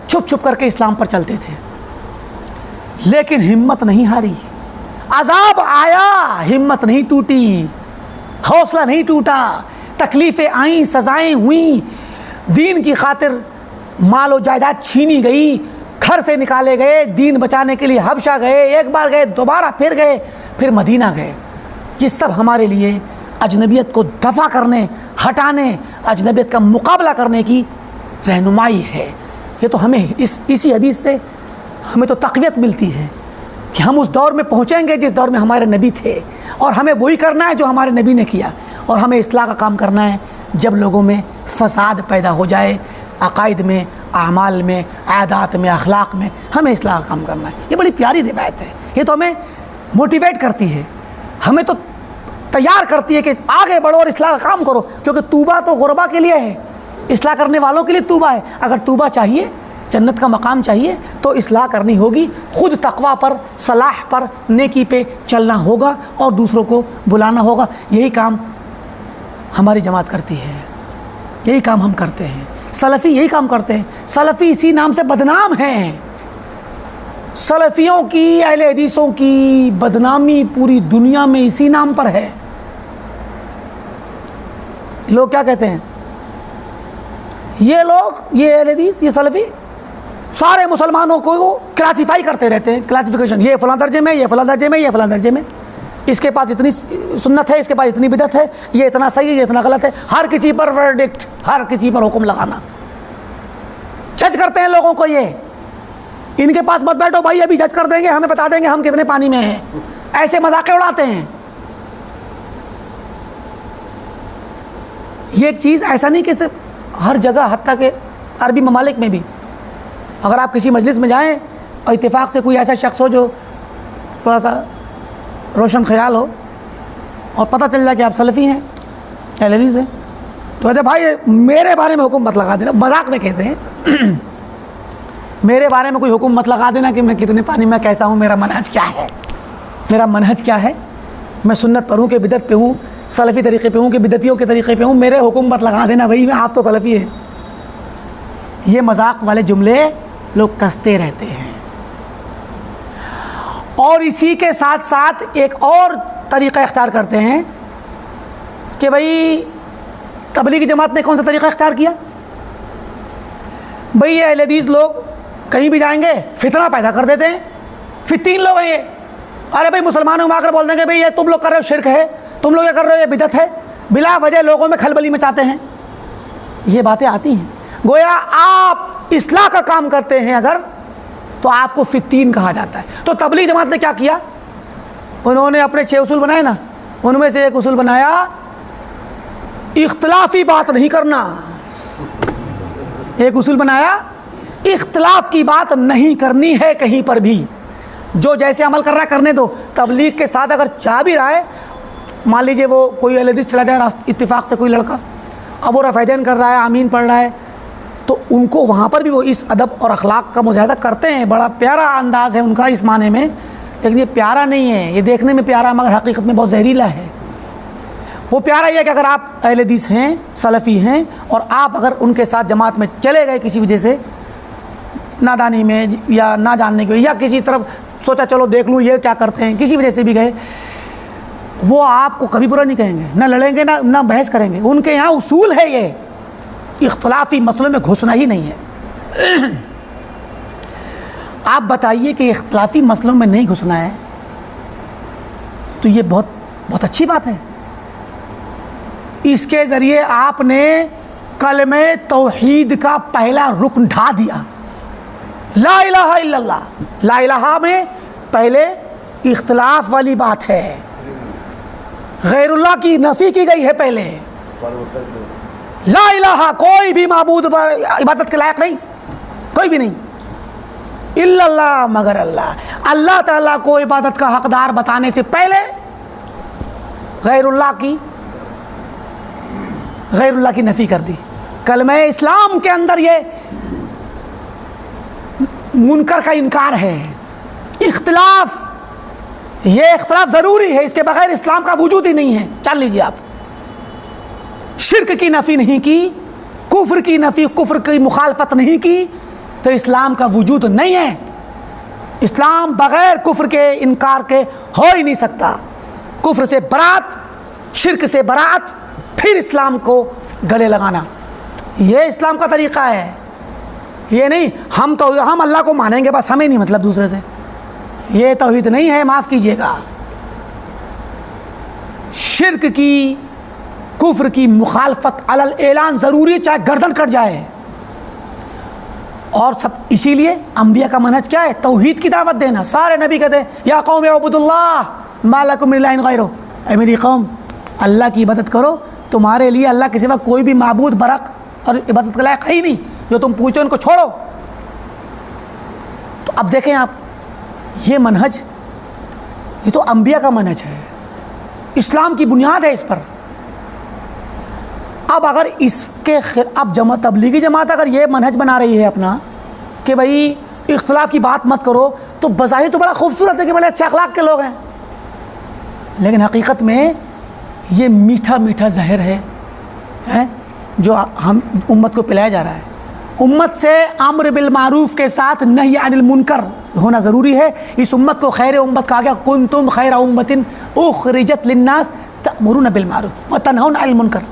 छुप छुप करके इस्लाम पर चलते थे, लेकिन हिम्मत नहीं हारी। अज़ाब आया, हिम्मत नहीं टूटी, हौसला नहीं टूटा, तकलीफ़ें आईं, सज़ाएँ हुईं, दीन की खातिर माल और जायदाद छीनी गई, घर से निकाले गए, दीन बचाने के लिए हबशा गए, एक बार गए, दोबारा फिर गए, फिर मदीना गए। ये सब हमारे लिए अजनबियत को दफ़ा करने, हटाने, अजनबियत का मुकाबला करने की रहनुमाई है। ये तो हमें इसी हदीस से हमें तो तक़वियत मिलती है कि हम उस दौर में पहुँचेंगे जिस दौर में हमारे नबी थे, और हमें वही करना है जो हमारे नबी ने किया। और हमें इस्लाह का काम करना है जब लोगों में फ़साद पैदा हो जाए, अक़ाइद में, आमाल में, आदात में, अखलाक में, हमें इस्लाह का काम करना है। ये बड़ी प्यारी रिवायत है। ये तो हमें मोटिवेट करती है, हमें तो तैयार करती है कि आगे बढ़ो और इस्लाह का काम करो, क्योंकि तूबा तो गुरबा के लिए है, इस्लाह करने वालों के लिए तूबा है। अगर तूबा चाहिए, जन्नत का मकाम चाहिए, तो इस्लाह करनी होगी, खुद तक़वा पर, सलाह पर, नेकी पे चलना होगा और दूसरों को बुलाना होगा। यही काम हमारी जमात करती है, यही काम हम करते हैं। सलफ़ी यही काम करते हैं। सलफ़ी इसी नाम से बदनाम हैं। सलफ़ियों की, अहले हदीसों की बदनामी पूरी दुनिया में इसी नाम पर है। लोग क्या कहते हैं? ये लोग, ये अहले हदीस, ये सलफ़ी सारे मुसलमानों को क्लासीफाई करते रहते हैं। क्लासिफिकेशन, ये फ़लाँ दर्जे में, ये फ़लाँ दर्जे में, ये फ़लाँ दर्जे में, इसके पास इतनी सुन्नत है, इसके पास इतनी बिदअत है, ये इतना सही है, ये इतना गलत है। हर किसी पर वर्डिक्ट, हर किसी पर हुक्म लगाना, जज करते हैं लोगों को। ये इनके पास मत बैठो भाई, अभी जज कर देंगे, हमें बता देंगे हम कितने पानी में हैं। ऐसे मजाके उड़ाते हैं। ये एक चीज़ ऐसा नहीं कि सिर्फ हर जगह, हत्ता के अरबी ममालिक में भी, अगर आप किसी मजलिस में जाएं और इत्तेफाक से कोई ऐसा शख्स हो जो थोड़ा सा रोशन ख्याल हो और पता चल जाए कि आप सलफ़ी हैं, अहले हदीस हैं, तो कहते भाई मेरे बारे में हुक्म मत लगा देना। मजाक में कहते हैं मेरे बारे में कोई हुक्म मत लगा देना कि मैं कितने पानी में कैसा हूँ, मेरा मनहज क्या है, मेरा मनहज क्या है, मैं सुन्नत पर हूँ कि बिदअत पे हूँ, सलफ़ी तरीक़े पे हूँ कि बिदतियों के तरीक़े पे हूँ, मेरे हुक्म मत लगा देना भाई, आप तो सलफ़ी हैं। ये मजाक वाले जुमले लोग कसते रहते हैं। और इसी के साथ साथ एक और तरीक़ा इख्तियार करते हैं कि भाई तबलीगी जमात ने कौन सा तरीक़ा इख्तियार किया, भाई ये अहले हदीस लोग कहीं भी जाएंगे फितना पैदा कर देते हैं। फिर 3 लोग हैं ये, अरे भाई मुसलमानों में आकर बोल देंगे भाई ये तुम लोग कर रहे हो शिरक है, तुम लोग ये कर रहे हो ये बिदत है, बिला वजह लोगों में खलबली मचाते हैं। ये बातें आती हैं। गोया आप इस्लाह का काम करते हैं अगर, तो आपको फित्तीन कहा जाता है। तो तबलीग जमात ने क्या किया, उन्होंने अपने 6 उसूल बनाए ना, उनमें से एक उसूल बनाया इख्तिलाफी बात नहीं करना। एक उसूल बनाया इख्तिलाफ की बात नहीं करनी है कहीं पर भी, जो जैसे अमल कर रहा है करने दो। तबलीग के साथ अगर चाह भी रहा है, मान लीजिए वो कोई अहले हदीस चला जाए इत्तिफाक से कोई लड़का, अब वो रफ़ैदैन कर रहा है, आमीन पढ़ रहा है, तो उनको वहाँ पर भी वो इस अदब और अखलाक का मुजाहिदा करते हैं। बड़ा प्यारा अंदाज़ है उनका इस माने में, लेकिन ये प्यारा नहीं है, ये देखने में प्यारा मगर हकीकत में बहुत जहरीला है। वो प्यारा ये है कि अगर आप अहले हदीस हैं, सलफ़ी हैं, और आप अगर उनके साथ जमात में चले गए किसी वजह से, नादानी में या ना जानने की, या किसी तरफ सोचा चलो देख लूँ ये क्या करते हैं, किसी वजह से भी गए, वो आपको कभी बुरा नहीं कहेंगे, ना लड़ेंगे ना बहस करेंगे। उनके यहाँ उसूल है ये, इख्तिलाफी मसलों में घुसना ही नहीं है। आप बताइए कि इख्तिलाफी मसलों में नहीं घुसना है, तो ये बहुत अच्छी बात है। इसके ज़रिए आपने कलमे तौहीद का पहला रुकन ढा दिया। ला इलाहा इल्लल्लाह, ला इलाहा में पहले इख्तिलाफ वाली बात है, गैरुल्लाह की नफ़ी की गई है पहले। ला इलाहा, कोई भी माबूद इबादत के लायक नहीं, कोई भी नहीं, इल्लल्लाह, मगर अल्लाह। अल्लाह ताला को इबादत का हकदार बताने से पहले गैरुल्लाह की नफ़ी कर दी। कलमे इस्लाम के अंदर ये मुनकर का इनकार है। इख्तिलाफ, ये इख्तिलाफ ज़रूरी है, इसके बगैर इस्लाम का वजूद ही नहीं है। चल लीजिए आप, शिर्क की नफ़ी नहीं की, कुफ्र की नफ़ी, कुफ्र की मुखालफत नहीं की, तो इस्लाम का वजूद नहीं है। इस्लाम बग़ैर कुफ्र के इनकार के हो ही नहीं सकता। कुफ्र से बरात, शिर्क से बरात, फिर इस्लाम को गले लगाना, ये इस्लाम का तरीक़ा है। ये नहीं हम अल्लाह को मानेंगे बस, हमें नहीं मतलब दूसरे से, ये तौहीद नहीं है, माफ़ कीजिएगा। शिर्क की, कुफ्र की मुखालफत अलल ऐलान ज़रूरी, चाहे गर्दन कट जाए। और सब इसीलिए अंबिया का मनहज क्या है, तौहीद की दावत देना। सारे नबी कहते हैं या कौम अबुदुल्लाह मा लकुम मिन इलाहिन गैरुह, ऐ मेरी कौम अल्लाह की इबादत करो, तुम्हारे लिए अल्लाह के सिवा कोई भी माबूद बरक और इबादत के लायक है ही नहीं, जो तुम पूछते हो उनको छोड़ो। तो अब देखें आप, ये मनहज, ये तो अंबिया का मनहज है, इस्लाम की बुनियाद है इस पर। अब अगर इसके अब तबलीगी जमात अगर ये मनहज बना रही है अपना कि भाई इख्तिलाफ की बात मत करो, तो बज़ाहिर तो बड़ा खूबसूरत है कि बड़े अच्छे अखलाक के लोग हैं, लेकिन हकीकत में ये मीठा मीठा जहर है जो हम उम्मत को पिलाया जा रहा है। उम्मत से अम्र बिल मारूफ के साथ नही अनिल मुनकर होना ज़रूरी है। इस उम्मत को खैर उम्मत कहा गया, कुंतुम खैर उम्मतिन उखरिजत लिन्नास तअमुरुना बिल मारूफ व तनहौना अनिल मुनकर।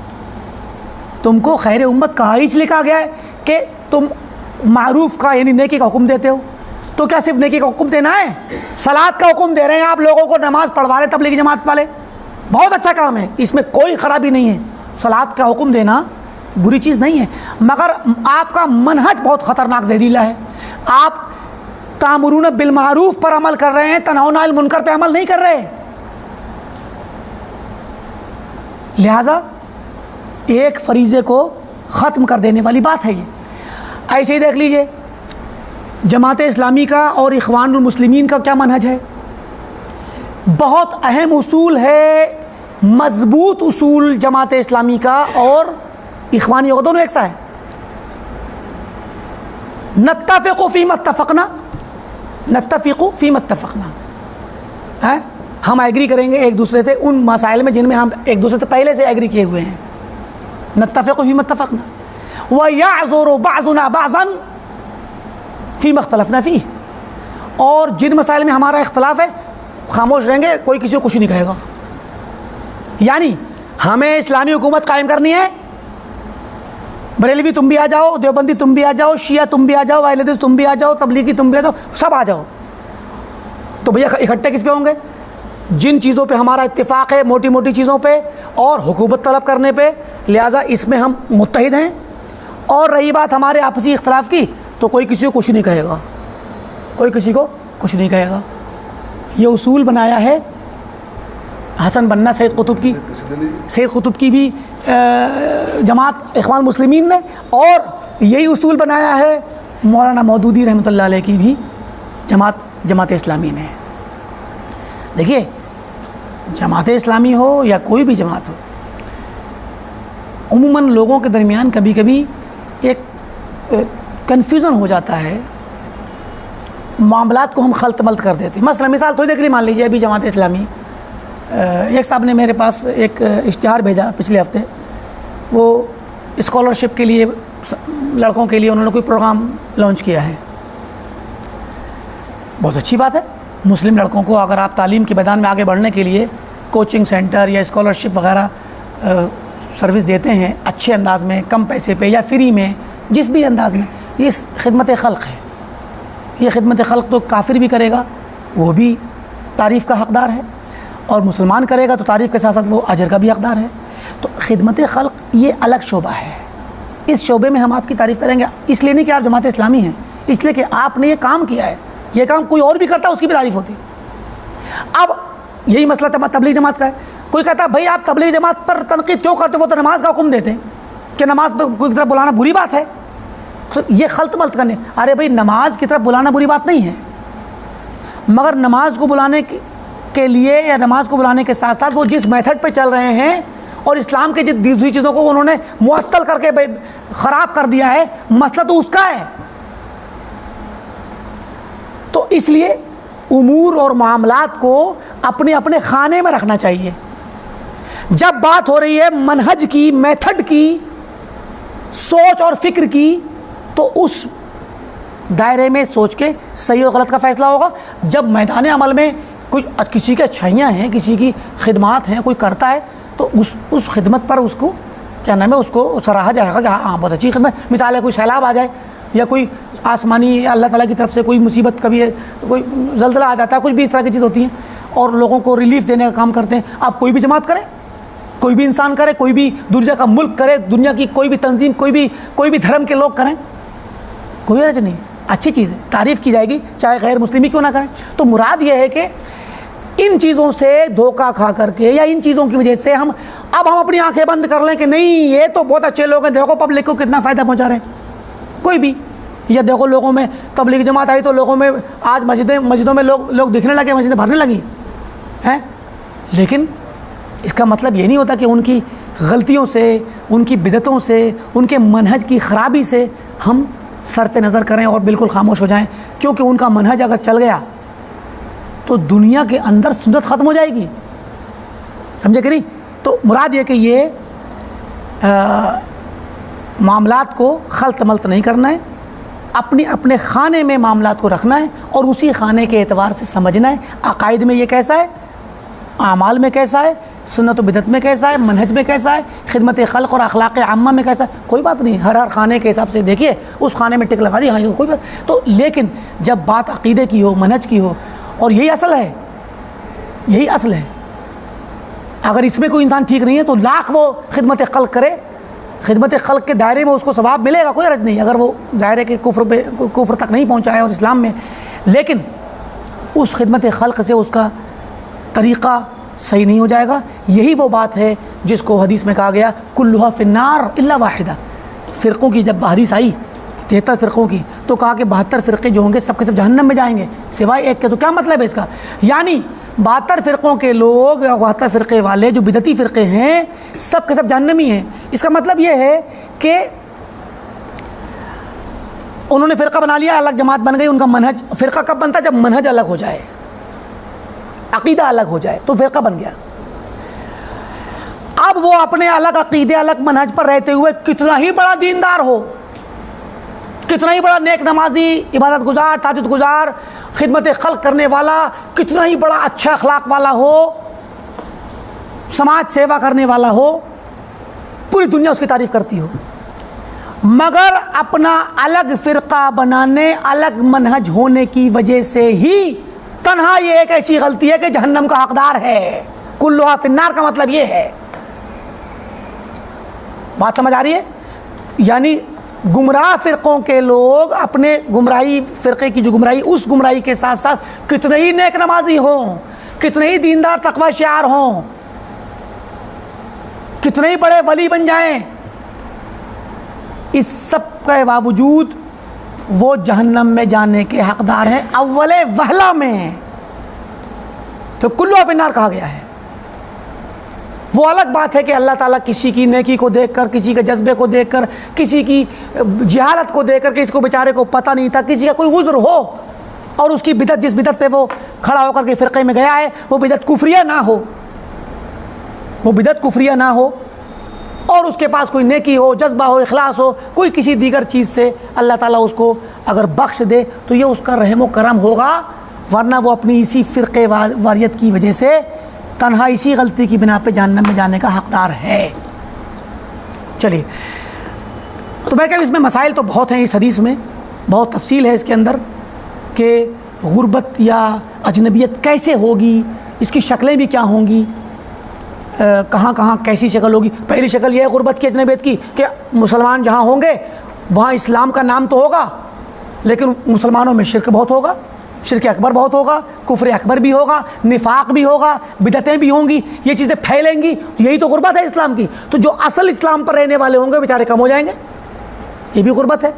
तुमको खैर उम्मत कहा इसलिए कहा गया है कि तुम मारूफ का यानी नेकी का हुक्म देते हो। तो क्या सिर्फ नेकी का हुक्म देना है? सलात का हुक्म दे रहे हैं आप लोगों को, नमाज पढ़वा रहे तबलीगी जमात वाले, बहुत अच्छा काम है, इसमें कोई ख़राबी नहीं है। सलात का हुक्म देना बुरी चीज़ नहीं है, मगर आपका मनहज बहुत ख़तरनाक जहरीला है। आप तामुरून बिल मारूफ पर अमल कर रहे हैं, तनहौना अनिल मुनकर पर अमल नहीं कर रहे। लिहाजा एक फरीज़े को ख़त्म कर देने वाली बात है ये। ऐसे ही देख लीजिए जमात इस्लामी का और इख्वानुल मुस्लिमीन का क्या मनहज है। बहुत अहम उसूल है, मजबूत उसूल जमात इस्लामी का और इख्वानी का, दोनों एक सा है। नत्तफ़िक़ु फ़ीमा इत्तफ़क़ना, नत्तफ़िक़ु फ़ीमा इत्तफ़क़ना है, हम एग्री करेंगे एक दूसरे से उन मसाइल में जिनमें हम एक दूसरे से पहले से एग्री किए हुए हैं। नत्तफ़िक़ु फ़ीमा इत्तफ़क़ना व यअज़ुरु बअज़ुना बअज़न फ़ीमा इख्तलफ़ना फ़ीह। और जिन मसाइल में हमारा इख्तलाफ है खामोश रहेंगे, कोई किसी को कुछ नहीं कहेगा। यानी हमें इस्लामी हुकूमत कायम करनी है, बरेलवी तुम भी आ जाओ, देवबंदी तुम भी आ जाओ, शिया तुम भी आ जाओ, अहले हदीस तुम भी आ जाओ, तबलीगी तुम भी आ जाओ, सब आ जाओ। तो भैया इकट्ठे किस पे होंगे? जिन चीज़ों पे हमारा इत्तेफाक है, मोटी मोटी चीज़ों पे और हुकूमत तलब करने पे, लिहाजा इसमें हम मुत्तहिद हैं। और रही बात हमारे आपसी इख्तलाफ की, तो कोई किसी को कुछ नहीं कहेगा, कोई किसी को कुछ नहीं कहेगा। ये उसूल बनाया है हसन बन्ना सैयद कुतुब की भी जमात इख्वान मुस्लिमीन ने, और यही उसूल बनाया है मौलाना मौदूदी रहमतुल्लाह अलैह की भी जमात इस्लामी ने। देखिए, जमात इस्लामी हो या कोई भी जमात हो, उम्मन लोगों के दरमियान कभी कभी एक कन्फ्यूज़न हो जाता है, मामलात को हम खलत मलत कर देते हैं। मसला मिसाल थोड़ी देर के लिए मान लीजिए, अभी जमात इस्लामी एक साहब ने मेरे पास एक इश्तिहार भेजा पिछले हफ्ते, वो स्कॉलरशिप के लिए लड़कों के लिए उन्होंने कोई प्रोग्राम लॉन्च किया है। बहुत अच्छी बात है, मुस्लिम लड़कों को अगर आप तालीम के मैदान में आगे बढ़ने के लिए कोचिंग सेंटर या स्कॉलरशिप वगैरह सर्विस देते हैं अच्छे अंदाज़ में, कम पैसे पे या फ्री में, जिस भी अंदाज़ में, ये खिदमत खल्क़ है। ये खिदमत खल्क़ तो काफिर भी करेगा, वो भी तारीफ़ का हक़दार है, और मुसलमान करेगा तो तारीफ़ के साथ साथ वो अजर का भी हक़दार है। तो खिदमत खल्क़ ये अलग शोबा है, इस शोबे में हम आपकी तारीफ़ करेंगे, इसलिए नहीं कि आप जमात इस्लामी हैं, इसलिए कि आपने ये काम किया है। ये काम कोई और भी करता है, उसकी भी तारीफ़ होती है। अब यही मसला तबलीग जमात का है। कोई कहता है भाई आप तबलीग जमात पर तनकीद क्यों करते हो, वो तो नमाज का हुक्म देते हैं कि नमाज पर कोई की तरफ बुलाना बुरी बात है। तो ये खलत मलत करने, अरे भाई नमाज की तरफ बुलाना बुरी बात नहीं है, मगर नमाज को बुलाने के लिए या नमाज को बुलाने के साथ साथ वो जिस मेथड पे चल रहे हैं और इस्लाम के दी हुई चीज़ों को उन्होंने मुअत्तल करके ख़राब कर दिया है, मसला तो उसका है। तो इसलिए उमूर और मामलात को अपने अपने खाने में रखना चाहिए। जब बात हो रही है मनहज की, मेथड की, सोच और फिक्र की, तो उस दायरे में सोच के सही और गलत का फ़ैसला होगा। जब मैदान अमल में कुछ किसी की अच्छाइयाँ हैं, किसी की खिदमात हैं, कोई करता है, तो उस खिदमत पर उसको क्या नाम है, उसको सराहा जाएगा कि हाँ बहुत अच्छी खिदमत। मिसाल है कोई सैलाब आ जाए या कोई आसमानी अल्लाह ताला की तरफ से कोई मुसीबत, कभी कोई ज़ल्ज़ला आ जाता है, कुछ भी इस तरह की चीज़ होती हैं और लोगों को रिलीफ़ देने का काम करते हैं। आप कोई भी जमात करें, कोई भी इंसान करे, कोई भी दुनिया का मुल्क करे, दुनिया की कोई भी तंजीम, कोई भी धर्म के लोग करें, कोई हर्ज नहीं, अच्छी चीज़ है, तारीफ़ की जाएगी, चाहे गैर मुस्लिम क्यों ना करें। तो मुराद ये है कि इन चीज़ों से धोखा खा करके या इन चीज़ों की वजह से हम अपनी आंखें बंद कर लें कि नहीं ये तो बहुत अच्छे लोग हैं, देखो पब्लिक को कितना फ़ायदा पहुंचा रहे हैं कोई भी, या देखो लोगों में तबलीग जमात आई तो लोगों में आज मस्जिदों में लोग दिखने लगे, मस्जिदें भरने लगी हैं। लेकिन इसका मतलब ये नहीं होता कि उनकी गलतियों से, उनकी बिदतों से, उनके मनहज की ख़राबी से हम सरफ़ नज़र करें और बिल्कुल खामोश हो जाएं, क्योंकि उनका मनहज अगर चल गया तो दुनिया के अंदर सुन्नत ख़त्म हो जाएगी, समझे कि नहीं। तो मुराद ये कि ये मामलात को खलत मलत नहीं करना है, अपने खाने में मामलात को रखना है और उसी खाने के एतबार से समझना है अकायद में ये कैसा है, आमाल में कैसा है, सुन्नत व बिदत में कैसा है, मनहज में कैसा है, खिदमत खल्क़ और अखलाक़ आम्मा में कैसा है। कोई बात नहीं, हर खाने के हिसाब से देखिए, उस खाने में टिक लगा दी, हाँ कोई बात तो। लेकिन जब बात अक़ीदे की हो, मनहज की हो, और यही असल है, यही असल है। अगर इसमें कोई इंसान ठीक नहीं है तो लाख वो खिदमत खल्क़ करे, खिदमत खल्क़ के दायरे में उसको सवाब मिलेगा, कोई अर्ज नहीं, अगर वो दायरे के कुफ्र तक नहीं पहुँचा है और इस्लाम में। लेकिन उस खिदमत खल्क़ से उसका तरीक़ा सही नहीं हो जाएगा। यही वो बात है जिसको हदीस में कहा गया कुल्लुहा फिन्नार इल्ला वाहिदा। फ़िरक़ों की जब हदीस आई 73 फ़िरक़ों की, तो कहा कि 72 फ़िरक़े जो होंगे सब के सब जहन्नम में जाएंगे सिवाय एक के। तो क्या मतलब है इसका, यानी 72 फ़िरक़ों के लोग या 72 फ़िरक़े वाले जो बिदती फ़िरक़े हैं सब के सब जहन्नमी हैं। इसका मतलब ये है कि उन्होंने फ़िरक़ा बना लिया, अलग जमात बन गई, उनका मनहज, फ़िरक़ा कब बनता है जब मनहज अलग हो जाए। अकीदा अलग हो जाए तो फ़िरका बन गया। अब वो अपने अलग अकीदे अलग मनहज पर रहते हुए कितना ही बड़ा दीनदार हो, कितना ही बड़ा नेक नमाजी, इबादत गुजार, ताजुद गुजार, खिदमत खल्क करने वाला, कितना ही बड़ा अच्छा अखलाक वाला हो, समाज सेवा करने वाला हो, पूरी दुनिया उसकी तारीफ़ करती हो, मगर अपना अलग फ़िरका बनाने, अलग मनहज होने की वजह से ही तन्हा ये एक ऐसी गलती है कि जहन्नम का हकदार है। कुल्लुहा फिन्नार का मतलब ये है। बात समझ आ रही है? यानी गुमराह फ़िरक़ों के लोग अपने गुमराही फ़िरक़े की जो गुमराही, उस गुमराही के साथ साथ कितने ही नेक नमाजी हों, कितने ही दीनदार तक़वा शियार हों, कितने ही बड़े वली बन जाएं, इस सब के बावजूद वो जहन्नम में जाने के हकदार हैं अव्वले वहला में। तो कुल्लुहा फिन्नार कहा गया है। वो अलग बात है कि अल्लाह ताला किसी की नेकी को देखकर, किसी के जज्बे को देखकर, किसी की जहालत को देखकर, किसी को बेचारे को पता नहीं था, किसी का कोई उज़्र हो और उसकी बिदत, जिस बिदत पे वो खड़ा होकर के फ़िरक़े में गया है वो बिदत कुफ्रिया ना हो, वो बिदत कुफ्रिया ना हो, और उसके पास कोई नेकी हो, जज्बा हो, इखलास हो, कोई किसी दीगर चीज़ से अल्लाह ताला उसको अगर बख्श दे तो ये उसका रहम व करम होगा, वरना वो अपनी इसी फ़िरक़े वारियत की वजह से तन्हा इसी गलती की बिना पे जहन्नम में जाने का हकदार है। चलिए, तो मैं कहूँ इसमें मसाइल तो बहुत हैं, इस हदीस में बहुत तफसील है इसके अंदर कि गुर्बत या अजनबियत कैसे होगी, इसकी शक्लें भी क्या होंगी, कहाँ कहाँ कैसी शक्ल होगी। पहली शक्ल यह है गुर्बत की, अजनबियत की, कि मुसलमान जहाँ होंगे वहाँ इस्लाम का नाम तो होगा लेकिन मुसलमानों में शिर्क बहुत होगा, शिर्क अकबर बहुत होगा, कुफ्र अकबर भी होगा, निफाक भी होगा, बिदतें भी होंगी, ये चीज़ें फैलेंगी। तो यही तो गुर्बत है इस्लाम की। तो जो असल इस्लाम पर रहने वाले होंगे बेचारे कम हो जाएंगे, ये भी गुर्बत है।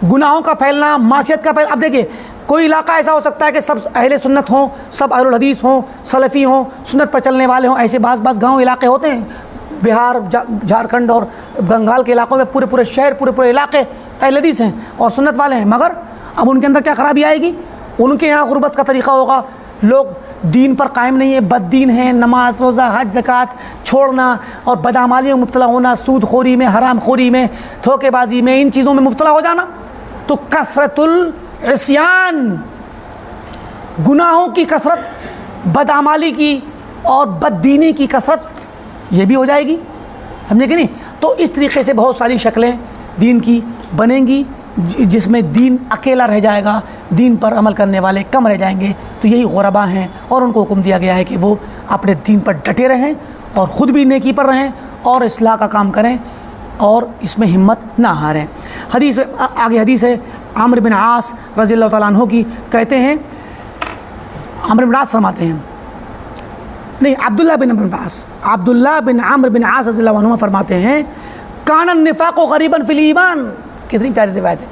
गुनाहों का फैलना, मासियत का फैलना। अब देखिए, कोई इलाका ऐसा हो सकता है कि सब अहले सुन्नत हों, सब अहलुल हदीस हों, सलफ़ी हों, सुन्नत पर चलने वाले हों। ऐसे बास गाँव इलाके होते हैं, बिहार, झारखंड और बंगाल के इलाकों में पूरे शहर, पूरे इलाके अहले हदीस हैं और सुन्नत वाले हैं, मगर अब उनके अंदर क्या खराबी आएगी? उनके यहाँ गुर्बत का तरीक़ा होगा, लोग दीन पर कायम नहीं है, बददीन हैं, नमाज, रोज़ा, हज, ज़कात छोड़ना और बदअमालियों में मुब्तला होना, सूद खोरी में, हराम खोरी में, धोखेबाजी में, इन चीज़ों में मुब्तला हो जाना। तो कसरतुल इस्यान, गुनाहों की कसरत, बदअमाली की और बददीनी की कसरत, ये भी हो जाएगी, समझे कि नहीं? तो इस तरीक़े से बहुत सारी शक्लें दीन की बनेंगी जिसमें दीन अकेला रह जाएगा, दीन पर अमल करने वाले कम रह जाएंगे। तो यही गुरबा हैं और उनको हुक्म दिया गया है कि वो अपने दीन पर डटे रहें और ख़ुद भी नेकी पर रहें और इस्लाह का काम करें और इसमें हिम्मत ना हारें। हदीस आगे हदीस है आमिर बिन आस रज़ियल्लाहु तआला अन्हु की, कहते हैं, आमिर बिन आस फरमाते हैं, नहीं, अब्दुल्लाह बिन आमिर बिन आस रज़ियल्लाहु अन्हु फरमाते हैं, कानन निफाक़ु ग़रीबन फ़िल ईमान। कितनी प्यारी रिवायत है।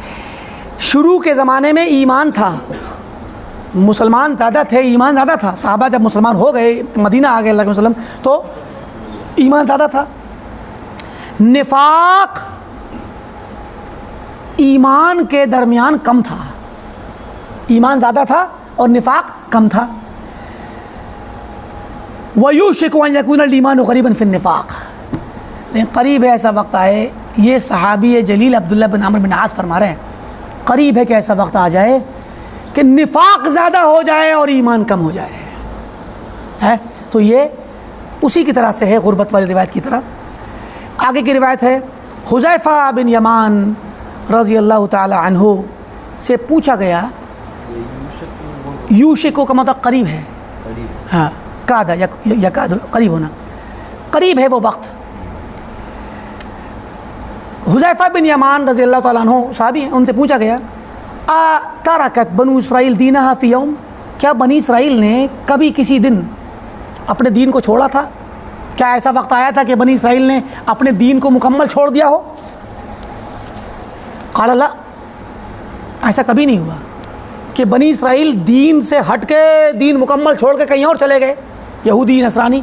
शुरू के ज़माने में ईमान था, मुसलमान ज़्यादा थे, ईमान ज़्यादा था। साहबा जब मुसलमान हो गए, मदीना आ गए अल्लाह के वसल्लम, तो ईमान ज़्यादा था। निफाक ईमान के दरमियान कम था, ईमान ज़्यादा था और निफाक कम था। वयुशिकु अन यकूनल ईमानु ग़रीबन फ़िन निफाक, लेकिन करीब है ऐसा वक्त आए, ये सहाबी जलील अब्दुल्लाह बिन आमिर बिन आस फरमा रहे हैं, करीब है कि ऐसा वक्त आ जाए कि निफाक ज़्यादा हो जाए और ईमान कम हो जाए, है। तो ये उसी की तरह से है, गुर्बत वाली रिवायत की तरह। आगे की रिवायत है, हुज़ैफ़ा बिन यमान रज़ियल्लाहु ताला अन्हु से पूछा गया, यूशिको का मतलब करीब है, हाँ, कादा यकाद, करीब होना, करीब है वो वक्त। हुज़ैफ़ा बिन यमान रज़ियल्लाहु ताला अन्हु साहबी हैं, उनसे पूछा गया, आ तरकत बनु इसराइल दीनहा फ़ी यौम, क्या बनी इसराइल ने कभी किसी दिन अपने दीन को छोड़ा था? क्या ऐसा वक्त आया था कि बनी इसराइल ने अपने दीन को मुकम्मल छोड़ दिया हो? क़ाल ला, ऐसा कभी नहीं हुआ कि बनी इसराइल दीन से हट के, दीन मुकम्मल छोड़ के कहीं और चले गए, यहूदी नसरानी।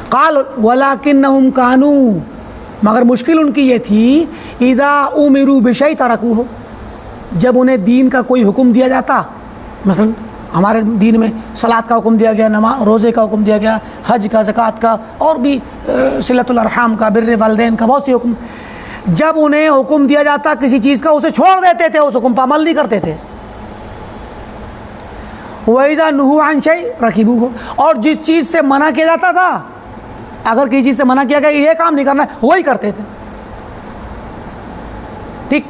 क़ाल वलाकिन्नहुम कानू, मगर मुश्किल उनकी ये थी, इज़ा उमिरू बिशै तरकूहु, जब उन्हें दीन का कोई हुक्म दिया जाता, मसलन हमारे दीन में सलात का हुक्म दिया गया, नमाज रोज़े का हुक्म दिया गया, हज का, ज़कात का, और भी सिलतुल अरहम का, बिर्र वालिदैन का, बहुत सी हुक्म। जब उन्हें हुक्म दिया जाता किसी चीज़ का, उसे छोड़ देते थे, उस हुक्म पर अमल नहीं करते थे। वइज़ा नुहू अन शै रकीबू हो, और जिस चीज़ से मना किया जाता था, अगर किसी चीज़ से मना किया गया ये काम नहीं करना, वही करते थे। ठीक,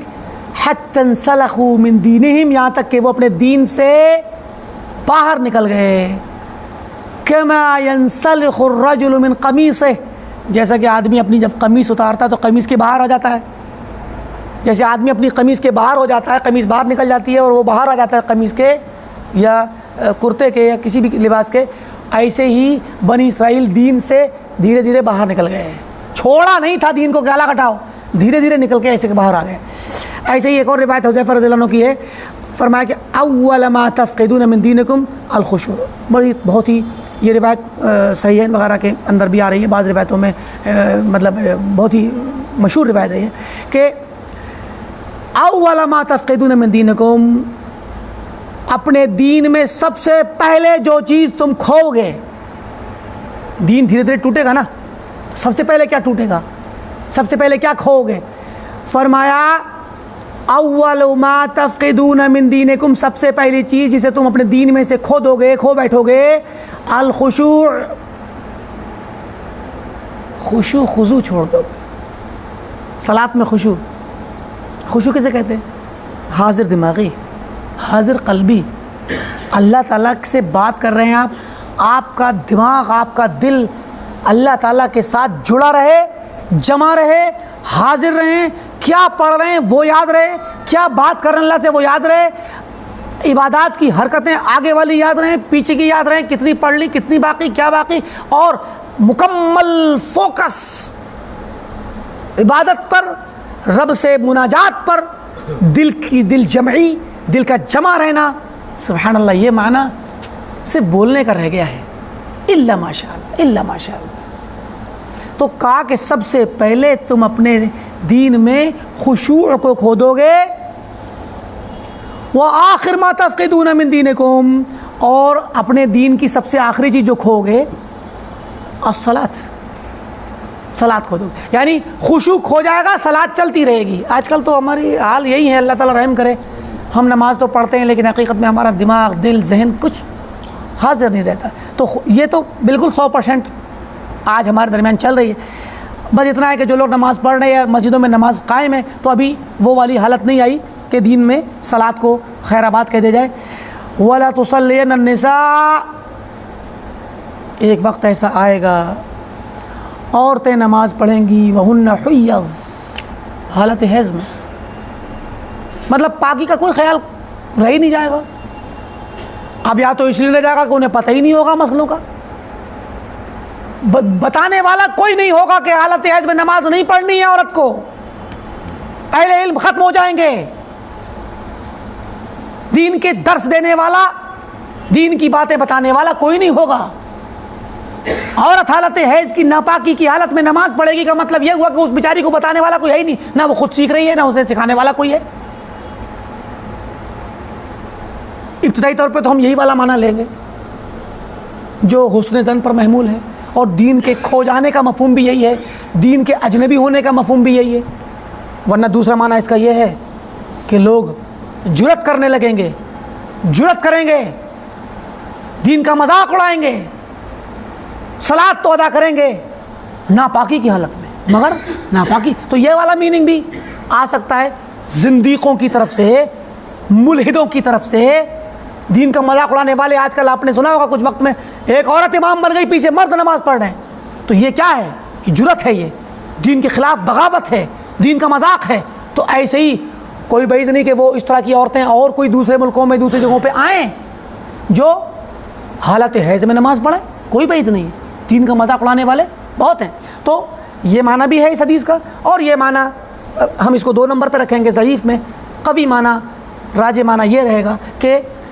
हत्तन सलखू मिन दीनिहिम, यहाँ तक कि वो अपने दीन से बाहर निकल गए। कमा यंसलिखु अर्रजुलु मिन कमीसिह, जैसा कि आदमी अपनी जब कमीज़ उतारता है तो कमीज़ के बाहर आ जाता है, जैसे आदमी अपनी कमीज़ के बाहर हो जाता है, कमीज़ बाहर निकल जाती है और वो बाहर आ जाता है कमीज़ के या कुर्ते के या किसी भी लिबास के, ऐसे ही बनी इसराइल दीन से धीरे धीरे बाहर निकल गए। छोड़ा नहीं था दीन को, गाला कटाओ, धीरे धीरे निकल के ऐसे के बाहर आ गए। ऐसे ही एक और रिवायत हुज़ैफ़ा रज़ियल्लाहु अन्हु की है, फरमाया कि अव्वल मा तफ़क़िदून मिन दीनिकुम अल-खुशू। बहुत ही ये रिवायत सहीहैन वगैरह के अंदर भी आ रही है, बाज़ रिवायतों में मतलब बहुत ही मशहूर रिवायत है ये कि अव्वल मा तफ़क़िदून मिन दीनिकुम, अपने दीन में सबसे पहले जो चीज़ तुम खोओगे, दीन धीरे धीरे टूटेगा ना, तो सबसे पहले क्या टूटेगा, सबसे पहले क्या खोओगे? फरमाया अव्वल मा तफ़क़िदून मिन दीनिकुम, सबसे पहली चीज़ जिसे तुम अपने दीन में से खो दोगे, खो बैठोगे, अल खुशू, खुशू खुजू छोड़ दोगे। सलात में खुशू, खुशू किसे कहते हैं? हाजिर दिमागी, हाजिर कल्बी, अल्लाह ताला से बात कर रहे हैं आप, आपका दिमाग, आपका दिल अल्लाह ताला के साथ जुड़ा रहे, जमा रहे, हाजिर रहें, क्या पढ़ रहे हैं वो याद रहे, क्या बात कर रहे हैं अल्लाह से वो याद रहे, इबादत की हरकतें आगे वाली याद रहें, पीछे की याद रहें, कितनी पढ़ ली, कितनी बाकी, क्या बाकी, और मुकम्मल फोकस इबादत पर, रब से मुनाजात पर, दिल जमई, दिल का जमा रहना। सुभान अल्लाह, ये माना सिर्फ बोलने का रह गया है, इल्ला माशाअल्लाह, इल्ला माशाअल्लाह। तो कहा कि सबसे पहले तुम अपने दीन में खुशू को खो दोगे, वह आखिर मा तफ़क़िदून मिन दीनिकुम, और अपने दीन की सबसे आखिरी चीज़ जो खोगे अस्सलात, सलात खो दोगे, यानी खुशू खो जाएगा, सलात चलती रहेगी। आजकल तो हमारी हाल यही है, अल्लाह ताला रहम करे, हम नमाज तो पढ़ते हैं लेकिन हकीकत में हमारा दिमाग, दिल, जहन कुछ हाजिर नहीं रहता। तो ये तो बिल्कुल 100% आज हमारे दरमियान चल रही है। बस इतना है कि जो लोग नमाज़ पढ़ रहे हैं या मस्जिदों में नमाज कायम है, तो अभी वो वाली हालत नहीं आई कि दीन में सलात को खैराबाद कह दिया जाए। वला तुसल्लियन निसा, एक वक्त ऐसा आएगा औरतें नमाज पढ़ेंगी, वहुन्ना हुय्यज़, हालत हैज़ में, मतलब पाकी का कोई ख्याल रह ही नहीं जाएगा। अब या तो इसलिए रह जाएगा कि उन्हें पता ही नहीं होगा मसलों का, बताने वाला कोई नहीं होगा कि हालत हैज़ में नमाज नहीं पढ़नी है औरत को, अहले इल्म ख़त्म हो जाएंगे, दीन के दर्स देने वाला, दीन की बातें बताने वाला कोई नहीं होगा। औरत हालत हैज़ की, नापाकी की हालत में नमाज पढ़ेगी का मतलब यह हुआ कि उस बेचारी को बताने वाला कोई है ही नहीं, ना वो खुद सीख रही है, ना उसे सिखाने वाला कोई है। इब्तिदाई तौर पे तो हम यही वाला माना लेंगे जो हुस्न ज़न पर महमूल है, और दीन के खो जाने का मफ़हूम भी यही है, दीन के अजनबी होने का मफ़हूम भी यही है। वरना दूसरा माना इसका यह है कि लोग जुरत करने लगेंगे, जुरत करेंगे, दीन का मजाक उड़ाएंगे, सलात तो अदा करेंगे नापाकी की हालत में, मगर नापाकी, तो ये वाला मीनिंग भी आ सकता है जिंदीकों की तरफ से, मुल्हिदों की तरफ से, दीन का मजाक उड़ाने वाले। आजकल आपने सुना होगा कुछ वक्त में एक औरत इमाम बन गई, पीछे मर्द नमाज पढ़ रहे हैं, तो ये क्या है? ये जुरत है, ये दीन के ख़िलाफ़ बगावत है, दीन का मजाक है। तो ऐसे ही कोई बैद नहीं कि वो इस तरह की औरतें और कोई दूसरे मुल्कों में, दूसरी जगहों पे आएँ जो हालत हैज़ में नमाज़ पढ़ें, कोई बैद नहीं है। दीन का मजाक उड़ाने वाले बहुत हैं। तो ये माना भी है इस हदीस का, और ये माना हम इसको 2 नंबर पर रखेंगे ज़ईफ़ में। कवी माना, राजे माना ये रहेगा कि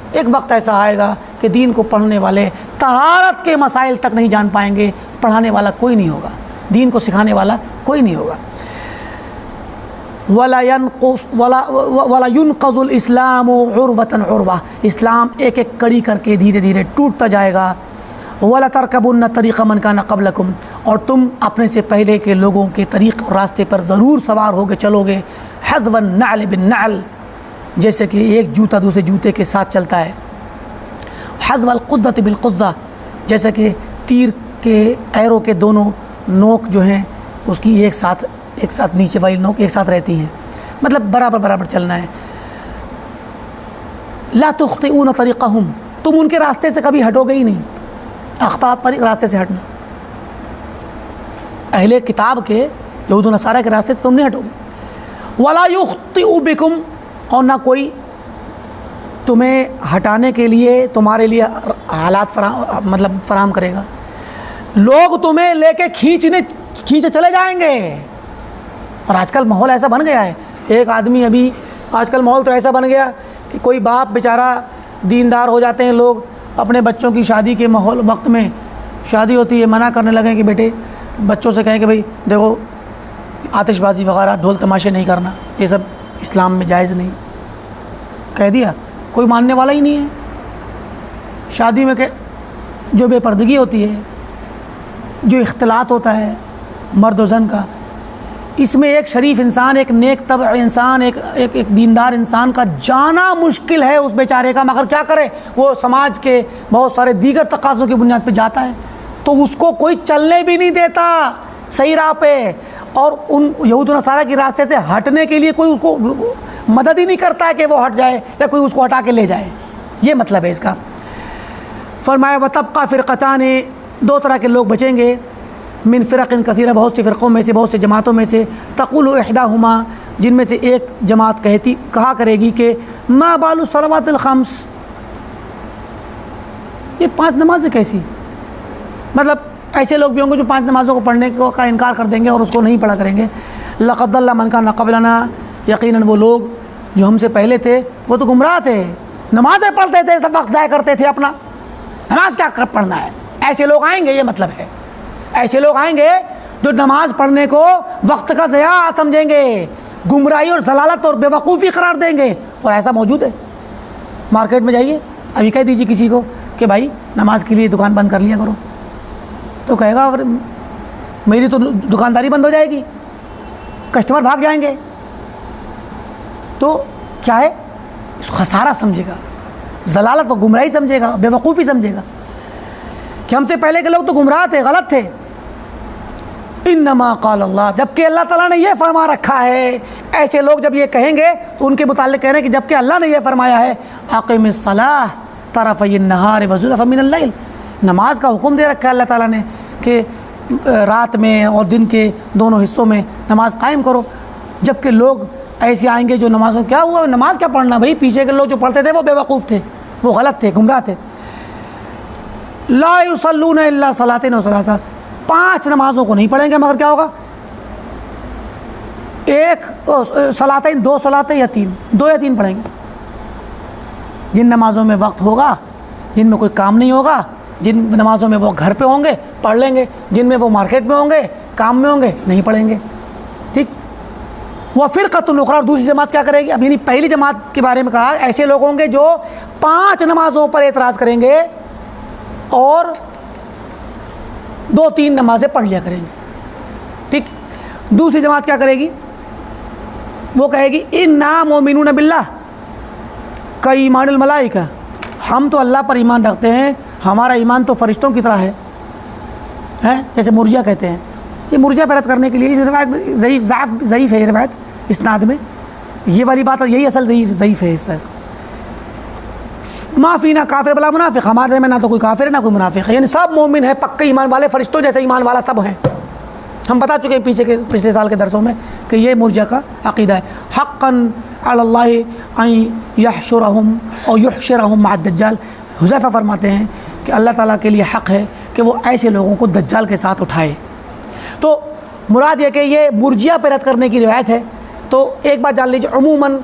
एक वक्त ऐसा आएगा कि दीन को पढ़ने वाले तहारत के मसाइल तक नहीं जान पाएंगे, पढ़ाने वाला कोई नहीं होगा, दीन को सिखाने वाला कोई नहीं होगा। वला युनक़ज़ुल इस्लाम उर्वतन उर्वा, इस्लाम एक एक कड़ी करके धीरे धीरे टूटता जाएगा। वला तरकबुन्न तरीक़ा मन कान क़ब्लकुम, और तुम अपने से पहले के लोगों के तरीक़ और रास्ते पर ज़रूर सवार होके चलोगे। हज़वन नअल बिन नअल, जैसे कि एक जूता दूसरे जूते के साथ चलता है। हज़वल क़ुद्दत बिल क़ुद्दा, जैसे कि तीर के एरो के दोनों नोक जो हैं उसकी एक साथ नीचे वाली नोक एक साथ रहती हैं, मतलब बराबर बराबर चलना है। ला तुख़्तिऊन तरीक़हुम, तुम उनके रास्ते से कभी हटोगे ही नहीं। अख़्ता तरीक़, रास्ते से हटना, अहले किताब के यहूद व नसारा के रास्ते से तुम नहीं हटोगे। वला युख़्तिउ बिकुम, और ना कोई तुम्हें हटाने के लिए तुम्हारे लिए हालात फराहम करेगा। लोग तुम्हें लेके खींचे चले जाएंगे। और आजकल माहौल ऐसा बन गया है, एक आदमी अभी आजकल माहौल तो ऐसा बन गया कि कोई बाप बेचारा दीनदार हो जाते हैं, लोग अपने बच्चों की शादी के माहौल वक्त में शादी होती है मना करने लगे कि बेटे बच्चों से कहें कि भाई देखो आतिशबाजी वगैरह ढोल तमाशे नहीं करना, ये सब इस्लाम में जायज़ नहीं। कह दिया, कोई मानने वाला ही नहीं है। शादी में जो बेपर्दगी होती है, जो इख्तिलात होता है मर्द और ज़न का, इसमें एक शरीफ इंसान, एक नेक तबअ इंसान, एक दीनदार इंसान का जाना मुश्किल है उस बेचारे का। मगर क्या करे, वो समाज के बहुत सारे दीगर तकाज़ों की बुनियाद पे जाता है, तो उसको कोई चलने भी नहीं देता सही राह पे, और उन यहूद नसारा के रास्ते से हटने के लिए कोई उसको मदद ही नहीं करता है कि वो हट जाए या कोई उसको हटा के ले जाए। ये मतलब है इसका। फरमाया वतबक़ा फ़िरक़तान, दो तरह के लोग बचेंगे, मिन फ़िरक़िन कसीरा, बहुत सी फ़िरक़ों में से, बहुत से जमातों में से, तक़ुलु इहदाहुमा, जिनमें से एक जमात कहा करेगी कि मा बालु सलवातिल ख़म्स, ये 5 नमाज़ें कैसी। मतलब ऐसे लोग भी होंगे जो 5 नमाज़ों को पढ़ने का इनकार कर देंगे और उसको नहीं पढ़ा करेंगे। लक़द दल्ल मन कान क़ब्लना, यकीनन वो लोग जो हमसे पहले थे वो तो गुमराह थे, नमाज़ें पढ़ते थे, सब वक्त ज़ाया करते थे अपना, नमाज क्या पढ़ना है। ऐसे लोग आएंगे, ये मतलब है, ऐसे लोग आएंगे जो नमाज पढ़ने को वक्त का ज़या समझेंगे, गुमराही और ज़लालत और बेवकूफ़ी करार देंगे। और ऐसा मौजूद है। मार्केट में जाइए, अभी कह दीजिए किसी को कि भाई नमाज के लिए दुकान बंद कर लिया करो, तो कहेगा और मेरी तो दुकानदारी बंद हो जाएगी, कस्टमर भाग जाएंगे। तो क्या है, खसारा समझेगा, ज़लालत और गुमराही समझेगा, बेवकूफ़ी समझेगा कि हमसे पहले के लोग तो गुमराह थे, गलत थे। इन्नमा क़ाल अल्लाह, जबकि अल्लाह ताला ने यह फरमा रखा है। ऐसे लोग जब ये कहेंगे तो उनके मुताल्लिक़ कह रहे हैं कि जबकि अल्लाह ने यह फरमाया है अक़िमिस्सलाह तरफ़य नहार व ज़ुलफ़न मिनल लैल, नमाज का हुक्म दे रखा है अल्लाह ताला ने कि रात में और दिन के दोनों हिस्सों में नमाज कायम करो। जबकि लोग ऐसे आएंगे जो नमाज में, क्या हुआ नमाज क्या पढ़ना, भाई पीछे के लोग जो पढ़ते थे वो बेवकूफ़ थे, वो गलत थे, गुमराह थे। ला युसल्लूना इल्ला सलातिन व सलासा, 5 नमाज़ों को नहीं पढ़ेंगे मगर क्या होगा, एक सलातैन, 2 सलातें या 3, 2 या 3 पढ़ेंगे। जिन नमाज़ों में वक्त होगा, जिनमें कोई काम नहीं होगा, जिन नमाज़ों में वो घर पे होंगे पढ़ लेंगे, जिनमें वो मार्केट में होंगे, काम में होंगे, नहीं पढ़ेंगे। ठीक। वह फ़िरक़तुन उख़रा, दूसरी जमात क्या करेगी। अब यानी पहली जमात के बारे में कहा, ऐसे लोग होंगे जो 5 नमाज़ों पर एतराज़ करेंगे और 2-3 नमाज़ें पढ़ लिया करेंगे। ठीक। दूसरी जमात क्या करेगी, वो कहेगी इन्ना मोमिनून बिल्लाह का ईमानुल मलाइका, हम तो अल्लाह पर ईमान रखते हैं, हमारा ईमान तो फरिश्तों की तरह है, जैसे मुर्जिया कहते हैं। ये मुर्जिया पर रद्द करने के लिए इस रिवायत ज़ईफ़ है, ये रिवायत इस्नाद में ये वाली बात, यही असल ज़ईफ़ है। इसका माफ़ीना काफ़िर बला मुनाफ़िक़, हमारे में ना तो कोई काफ़िर है ना कोई मुनाफ़िक़ है, यानी सब मोमिन है, पक्के ईमान वाले, फरिश्तों जैसे ईमान वाला सब हैं। हम बता चुके हैं पिछले साल के दरसों में कि ये मुर्जिया का अक़ीदा है। हक़्क़न अलल्लाहि अन यहशुरहुम और युहशरहुम मअद दज्जाल, हुज़ैफ़ा फरमाते हैं कि अल्लाह ताला के लिए हक़ है कि वो ऐसे लोगों को दज्जाल के साथ उठाए। तो मुराद ये कि ये मुर्जिया पर रद्द करने की रिवायत है। तो एक बात जान लीजिए, अमूमन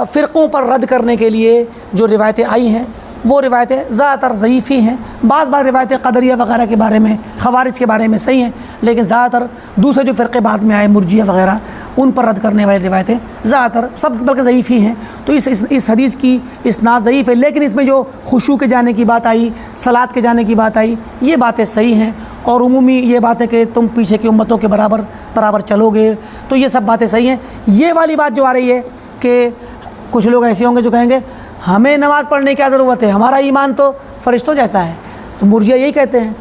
फ़िरक़ों पर रद्द करने के लिए जो रिवायतें आई हैं वो रिवायतें ज़्यादातर ज़ईफ़ ही हैं, बाज़ रिवायतें क़दरिया वग़ैरह के बारे में, ख़वारिज के बारे में सही हैं, लेकिन ज़्यादातर दूसरे जो फ़िरक़े बाद में आए मुर्जिया वग़ैरह, उन पर रद्द करने वाली रिवायतें ज़्यादातर सब बल्कि ज़ईफ़ ही हैं। तो इस हदीस की इस्नाद ज़ईफ़ है, लेकिन इसमें जो खुशू के जाने की बात आई, सलात के जाने की बात आई, ये बातें सही हैं। और उमूमी ये बात है कि तुम पीछे की उम्मतों के बराबर चलोगे, तो ये सब बातें सही हैं। ये वाली बात जो आ रही है कि कुछ लोग ऐसे होंगे जो कहेंगे हमें नमाज़ पढ़ने की क्या ज़रूरत है, हमारा ईमान तो फ़रिश्तों जैसा है। तो मुर्जिया यही कहते हैं,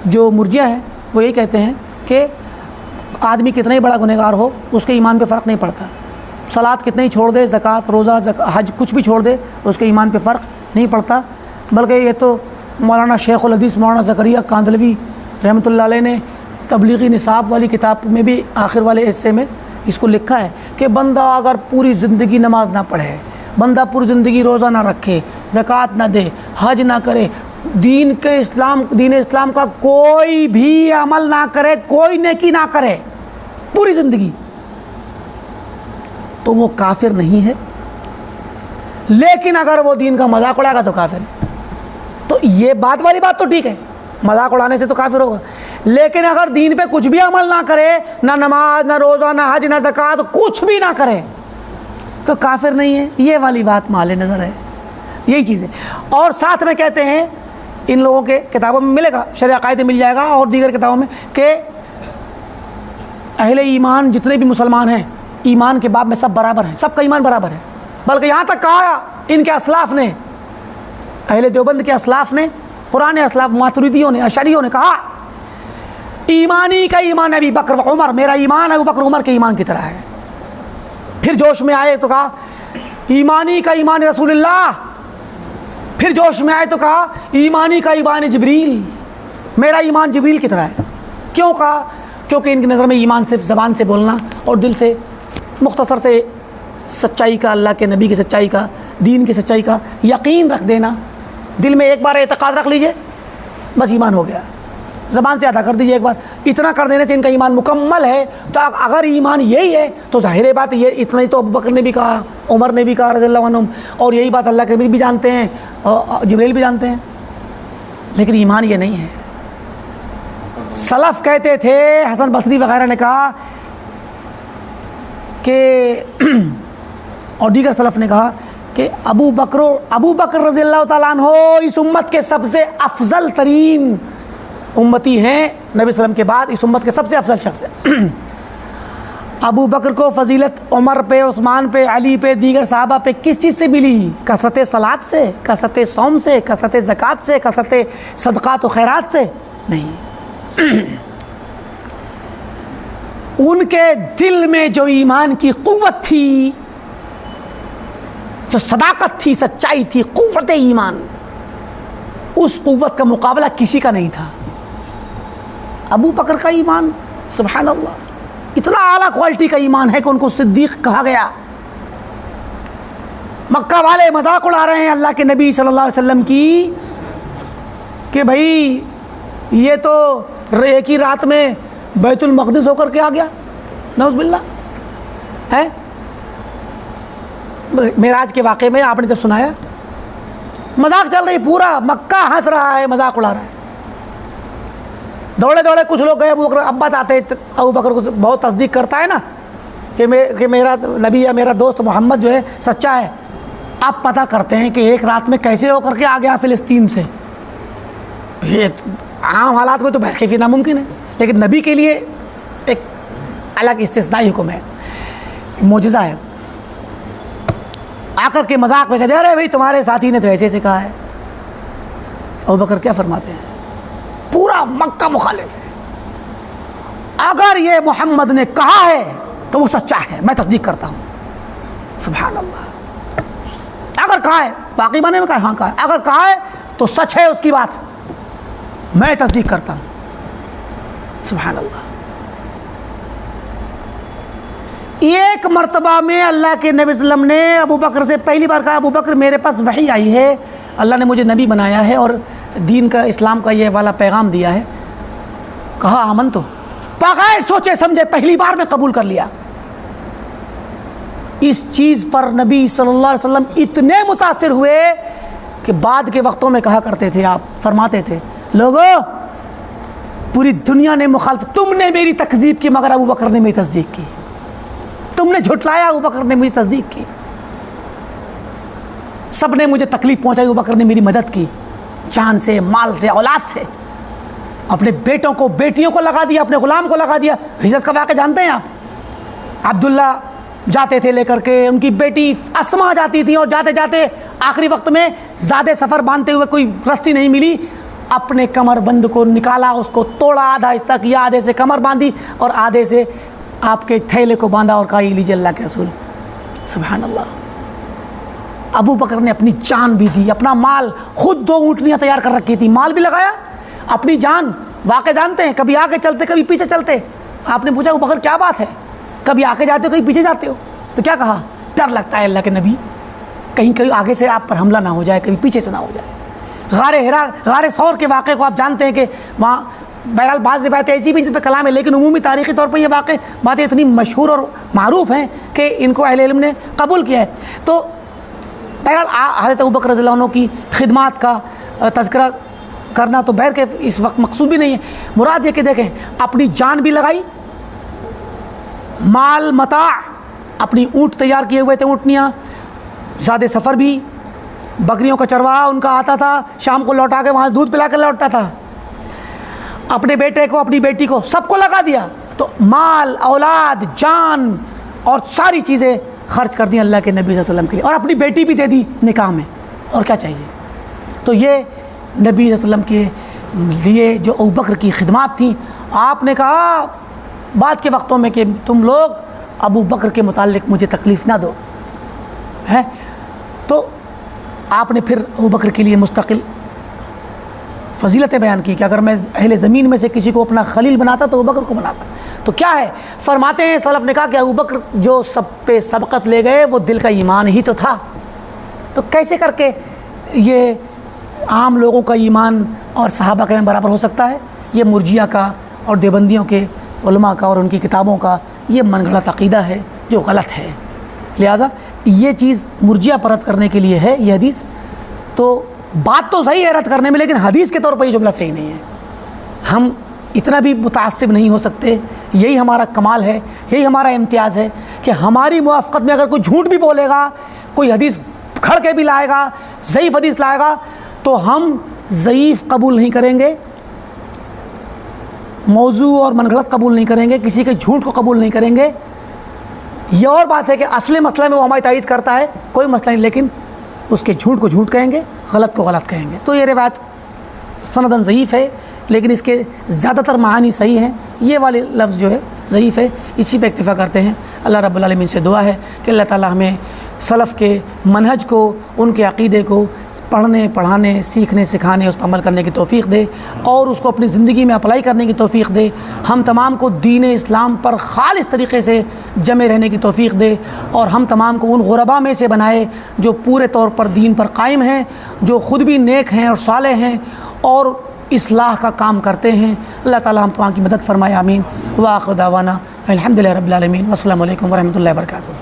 जो मुर्जिया है वो यही कहते हैं कि आदमी कितना ही बड़ा गुनहगार हो उसके ईमान पे फ़र्क नहीं पड़ता। सलात कितने ही छोड़ दे, ज़कात, रोज़ा, हज कुछ भी छोड़ दे, उसके ईमान पे फ़र्क नहीं पड़ता। बल्कि ये तो मौलाना शेखुल हदीस मौलाना ज़करिया कांदलवी रहमतुल्लाह अलैह ने तबलीगी निसाब वाली किताब में भी आखिर वाले हिस्से में इसको लिखा है कि बंदा अगर पूरी ज़िंदगी नमाज ना पढ़े, बंदा पूरी ज़िंदगी रोज़ा ना रखे, ज़कात ना दे, हज ना करे, दीन इस्लाम का कोई भी अमल ना करे, कोई नेकी ना करे पूरी ज़िंदगी, तो वो काफिर नहीं है। लेकिन अगर वो दीन का मजाक उड़ाएगा तो काफिर है। तो ये बात वाली बात तो ठीक है, मजाक उड़ाने से तो काफिर होगा। लेकिन अगर दीन पे कुछ भी अमल ना करे, ना नमाज, ना रोज़ा, ना हज, ना ज़कात, कुछ भी ना करे, तो काफिर नहीं है। ये वाली बात माले नज़र है, यही चीज़ है। और साथ में कहते हैं, इन लोगों के किताबों में मिलेगा, शरअ अक़ाइद मिल जाएगा और दीगर किताबों में, कि अहले ईमान जितने भी मुसलमान हैं ईमान के बाब में सब बराबर हैं, सबका ईमान बराबर है। बल्कि यहाँ तक कहा इनके असलाफ़ ने, अहले देवबंद के असलाफ़ ने, पुराने असलाफ़ मातुरिदियों ने, अशरियों ने कहा ईमानी का ईमान अबी बकर व उमर, मेरा ईमान अबू बकर उमर के ईमान की तरह है। फिर जोश में आए तो कहा ईमानी का ईमान रसूलुल्लाह, फिर जोश में आए तो कहा ईमानी का ईमान जिब्रील, मेरा ईमान जिब्रील की तरह है। क्यों कहा? क्योंकि इनकी नज़र में ईमान सिर्फ ज़बान से बोलना और दिल से मुख्तसर से सच्चाई का, अल्लाह के नबी की सच्चाई का, दीन की सच्चाई का यकीन रख देना, दिल में एक बार एतक़ाद रख लीजिए बस ईमान हो गया। ज़बान से अदा कर दीजिए एक बार, इतना कर देने से इनका ईमान मुकम्मल है। तो अगर ईमान यही है तो ज़ाहिर बात ये इतना ही तो अबू बकर ने भी कहा, उमर ने भी कहा रज़ियल्लाहु अन्हुम, और यही बात अल्लाह के नबी भी जानते हैं और जिब्रील भी जानते हैं। लेकिन ईमान ये नहीं है। सलफ़ कहते थे, हसन बसरी वग़ैरह ने कहा कि और दीगर सलफ़ ने कहा कि अबू बकर रज़ियल्लाहु ताला अन्हु इस उम्मत के सबसे अफजल तरीन उम्मती हैं, नबी सल्लम के बाद इस उम्मत के सबसे अफजल शख्स है। अबू बकर को फजीलत उमर पे, उस्मान पे, अली पे, दीगर साहबा पे किस चीज़ से मिली? कसरत सलात से, कसरत सौम से, कसरत ज़कात से, कसरत सदक़ात व खैरात से नहीं। उनके दिल में जो ईमान की क़ुव्वत थी, जो सदाकत थी, सच्चाई थी, क़ुव्वत ईमान, उस क़ुव्वत का मुकाबला किसी का नहीं था। अबू बकर का ईमान सुभान अल्लाह, इतना आला क्वालिटी का ईमान है कि उनको सिद्दीक़ कहा गया। मक्का वाले मजाक उड़ा रहे हैं अल्लाह के नबी सल्लल्लाहु अलैहि वसल्लम की कि भाई ये तो एक ही रात में बैतुल मक़दिस होकर के आ गया, नऊज़ बिल्लाह है। मेराज के वाक़े में आपने जब सुनाया, मजाक चल रही, पूरा मक्का हंस रहा है, मजाक उड़ा रहा है। दौड़े दौड़े कुछ लोग गए, अबू बकर, अब बताते अबू बकर को बहुत तस्दीक करता है ना कि मेरा नबी या मेरा दोस्त मोहम्मद जो है सच्चा है। आप पता करते हैं कि एक रात में कैसे होकर के आ गया फ़िलिस्तीन से। ये आम हालात में तो बहरकैफी नामुमकिन है, लेकिन नबी के लिए एक अलग इस्तिस्नाई हुक्म है, मोजज़ा है। आकर के मजाक में कहते अरे भाई तुम्हारे साथी ने तो ऐसे कहा है। अबू बकर क्या फरमाते हैं? पूरा मक्का मुखालिफ है, अगर ये मोहम्मद ने कहा है तो वो सच्चा है, मैं तस्दीक करता हूँ। सुभान अल्लाह। अगर कहा है, वाकई माने में कहा, हाँ कहा है, अगर कहा है तो सच है उसकी बात, मैं तस्दीक करता हूँ। सुभान अल्लाह। एक मर्तबा में अल्लाह के नबी सल्लल्लाहु अलैहि वसल्लम ने अबू बकर से पहली बार कहा, अबू बकर मेरे पास वही आई है, अल्लाह ने मुझे नबी बनाया है और दीन का, इस्लाम का ये वाला पैगाम दिया है। कहा आमन, तो बगैर सोचे समझे पहली बार में कबूल कर लिया। इस चीज़ पर नबी सल्लल्लाहु अलैहि वसल्लम इतने मुतासिर हुए कि बाद के वक्तों में कहा करते थे, आप फरमाते थे, लोगों पूरी दुनिया ने मुखालफत, तुमने मेरी तकज़ीब की मगर अबू बकर ने मेरी तस्दीक की, तुमने झुटलाया अबू बकर ने मेरी तस्दीक की, सब ने मुझे तकलीफ़ पहुंचाई, अबू बकर ने मेरी मदद की, जान से, माल से, औलाद से, अपने बेटों को, बेटियों को लगा दिया, अपने ग़ुलाम को लगा दिया। हिजरत का वाक़या जानते हैं आप? अब्दुल्ला जाते थे लेकर के, उनकी बेटी अस्मा जाती थी और जाते जाते आखिरी वक्त में ज़्यादा सफ़र बांधते हुए कोई रस्सी नहीं मिली, अपने कमरबंद को निकाला, उसको तोड़ा, आधा हिस्सा किया, आधे से कमर बांधी और आधे से आपके थैले को बांधा और कहा, ये लीजिए अल्लाह के रसूल। सुभान अल्लाह। अबू बकर ने अपनी जान भी दी, अपना माल, खुद 2 ऊँटनियाँ तैयार कर रखी थी, माल भी लगाया, अपनी जान। वाक़े जानते हैं, कभी आगे चलते कभी पीछे चलते। आपने पूछा अबू बकर क्या बात है, कभी आगे जाते हो कभी पीछे जाते हो? तो क्या कहा, डर लगता है अल्लाह के नबी, कहीं कहीं आगे से आप पर हमला ना हो जाए, कभी पीछे से ना हो जाए। गारे हिरा, गारे सौर के वाक़े को आप जानते हैं कि वहाँ बहरहाल बाज़ रिवायतें ऐसी भी जिन पर कलाम है, लेकिन उमूमी तारीख़ी तौर पर ये वाक़े बातें इतनी मशहूर और मारूफ़ हैं कि इनको अहले इल्म ने कबूल किया है। तो बहरहाल हज़रत अबू बकर रज़ियल्लाहु अन्हु की खिदमात का तज़किरा करना तो बहर के इस वक्त मकसूद भी नहीं है। मुराद ये कि देखें, अपनी जान भी लगाई, माल मता, अपनी ऊँट तैयार किए हुए थे, ऊँटनियाँ, ज़्यादा सफ़र भी, बकरियों का चरवाहा उनका आता था, शाम को लौटा के वहाँ दूध पिला कर लौटता था, अपने बेटे को, अपनी बेटी को, सबको लगा दिया। तो माल, औलाद, जान और सारी चीज़ें खर्च कर दी अल्लाह के नबी सल्लल्लाहु अलैहि वसल्लम के लिए, और अपनी बेटी भी दे दी निकाह में, और क्या चाहिए। तो ये नबी सल्लल्लाहु अलैहि वसल्लम के लिए जो अबू बकर की खिदमात थी, आपने कहा बाद के वक्तों में कि तुम लोग अबू बकर के मुताल्लिक़ मुझे तकलीफ़ ना दो, है। तो आपने फिर अबू बकर के लिए मुस्तकिल फ़जीलतें बयान की कि अगर मैं अहले ज़मीन में से किसी को अपना खलील बनाता तो अबू बकर को बनाता। तो क्या है, फरमाते हैं सलफ़ ने कहा कि अबू बकर जो सब पे सबक़त ले गए वो दिल का ईमान ही तो था। तो कैसे करके ये आम लोगों का ईमान और सहाबा का बराबर हो सकता है? ये मुर्जिया का और देवबंदियों के उलमा का और उनकी किताबों का ये मनगढ़ंत अक़ीदा है जो गलत है। लिहाजा ये चीज़ मुर्जिया पर रद्द करने के लिए है ये हदीस। तो बात तो सही है रद्द करने में, लेकिन हदीस के तौर पर ये जुमला सही नहीं है। हम इतना भी मुतासिब नहीं हो सकते, यही हमारा कमाल है, यही हमारा इम्तियाज़ है कि हमारी मुआफ़क़त में अगर कोई झूठ भी बोलेगा, कोई हदीस खड़ के भी लाएगा, ज़ईफ़ हदीस लाएगा, तो हम ज़ईफ़ कबूल नहीं करेंगे, मौजू और मनगढ़ंत कबूल नहीं करेंगे, किसी के झूठ को कबूल नहीं करेंगे। ये और बात है कि असली मसला में वो हमारी तायीद करता है, कोई मसला नहीं, लेकिन उसके झूठ को झूठ कहेंगे, गलत को गलत कहेंगे। तो ये रिवायत सनदन ज़ईफ़ है, लेकिन इसके ज़्यादातर मानी सही हैं। ये वाले लफ्ज़ जो है ज़ईफ़ है, इसी पे इक्तिफ़ा करते हैं। अल्लाह रब्बुल आलमीन से दुआ है कि अल्लाह ताला हमें सलफ़ के मनहज को, उनके अक़ीदे को पढ़ने, पढ़ाने, सीखने, सिखाने, उस पर अमल करने की तौफ़ीक़ दे और उसको अपनी ज़िंदगी में अप्लाई करने की तौफ़ीक़ दे। हम तमाम को दीन इस्लाम पर ख़ालिस तरीक़े से जमे रहने की तौफ़ीक़ दे और हम तमाम को उन गुरबा में से बनाए जो पूरे तौर पर दीन पर कायम हैं, जो ख़ुद भी नेक हैं और सालेह हैं और इस्लाह का काम करते हैं। अल्लाह ताला हम तमाम की मदद फ़रमाए। आमीन। व आखिर दावाना अल्हम्दुलिल्लाहि रब्बिल आलमीन। अस्सलामु अलैकुम व रहमतुल्लाहि व बरकातुहू।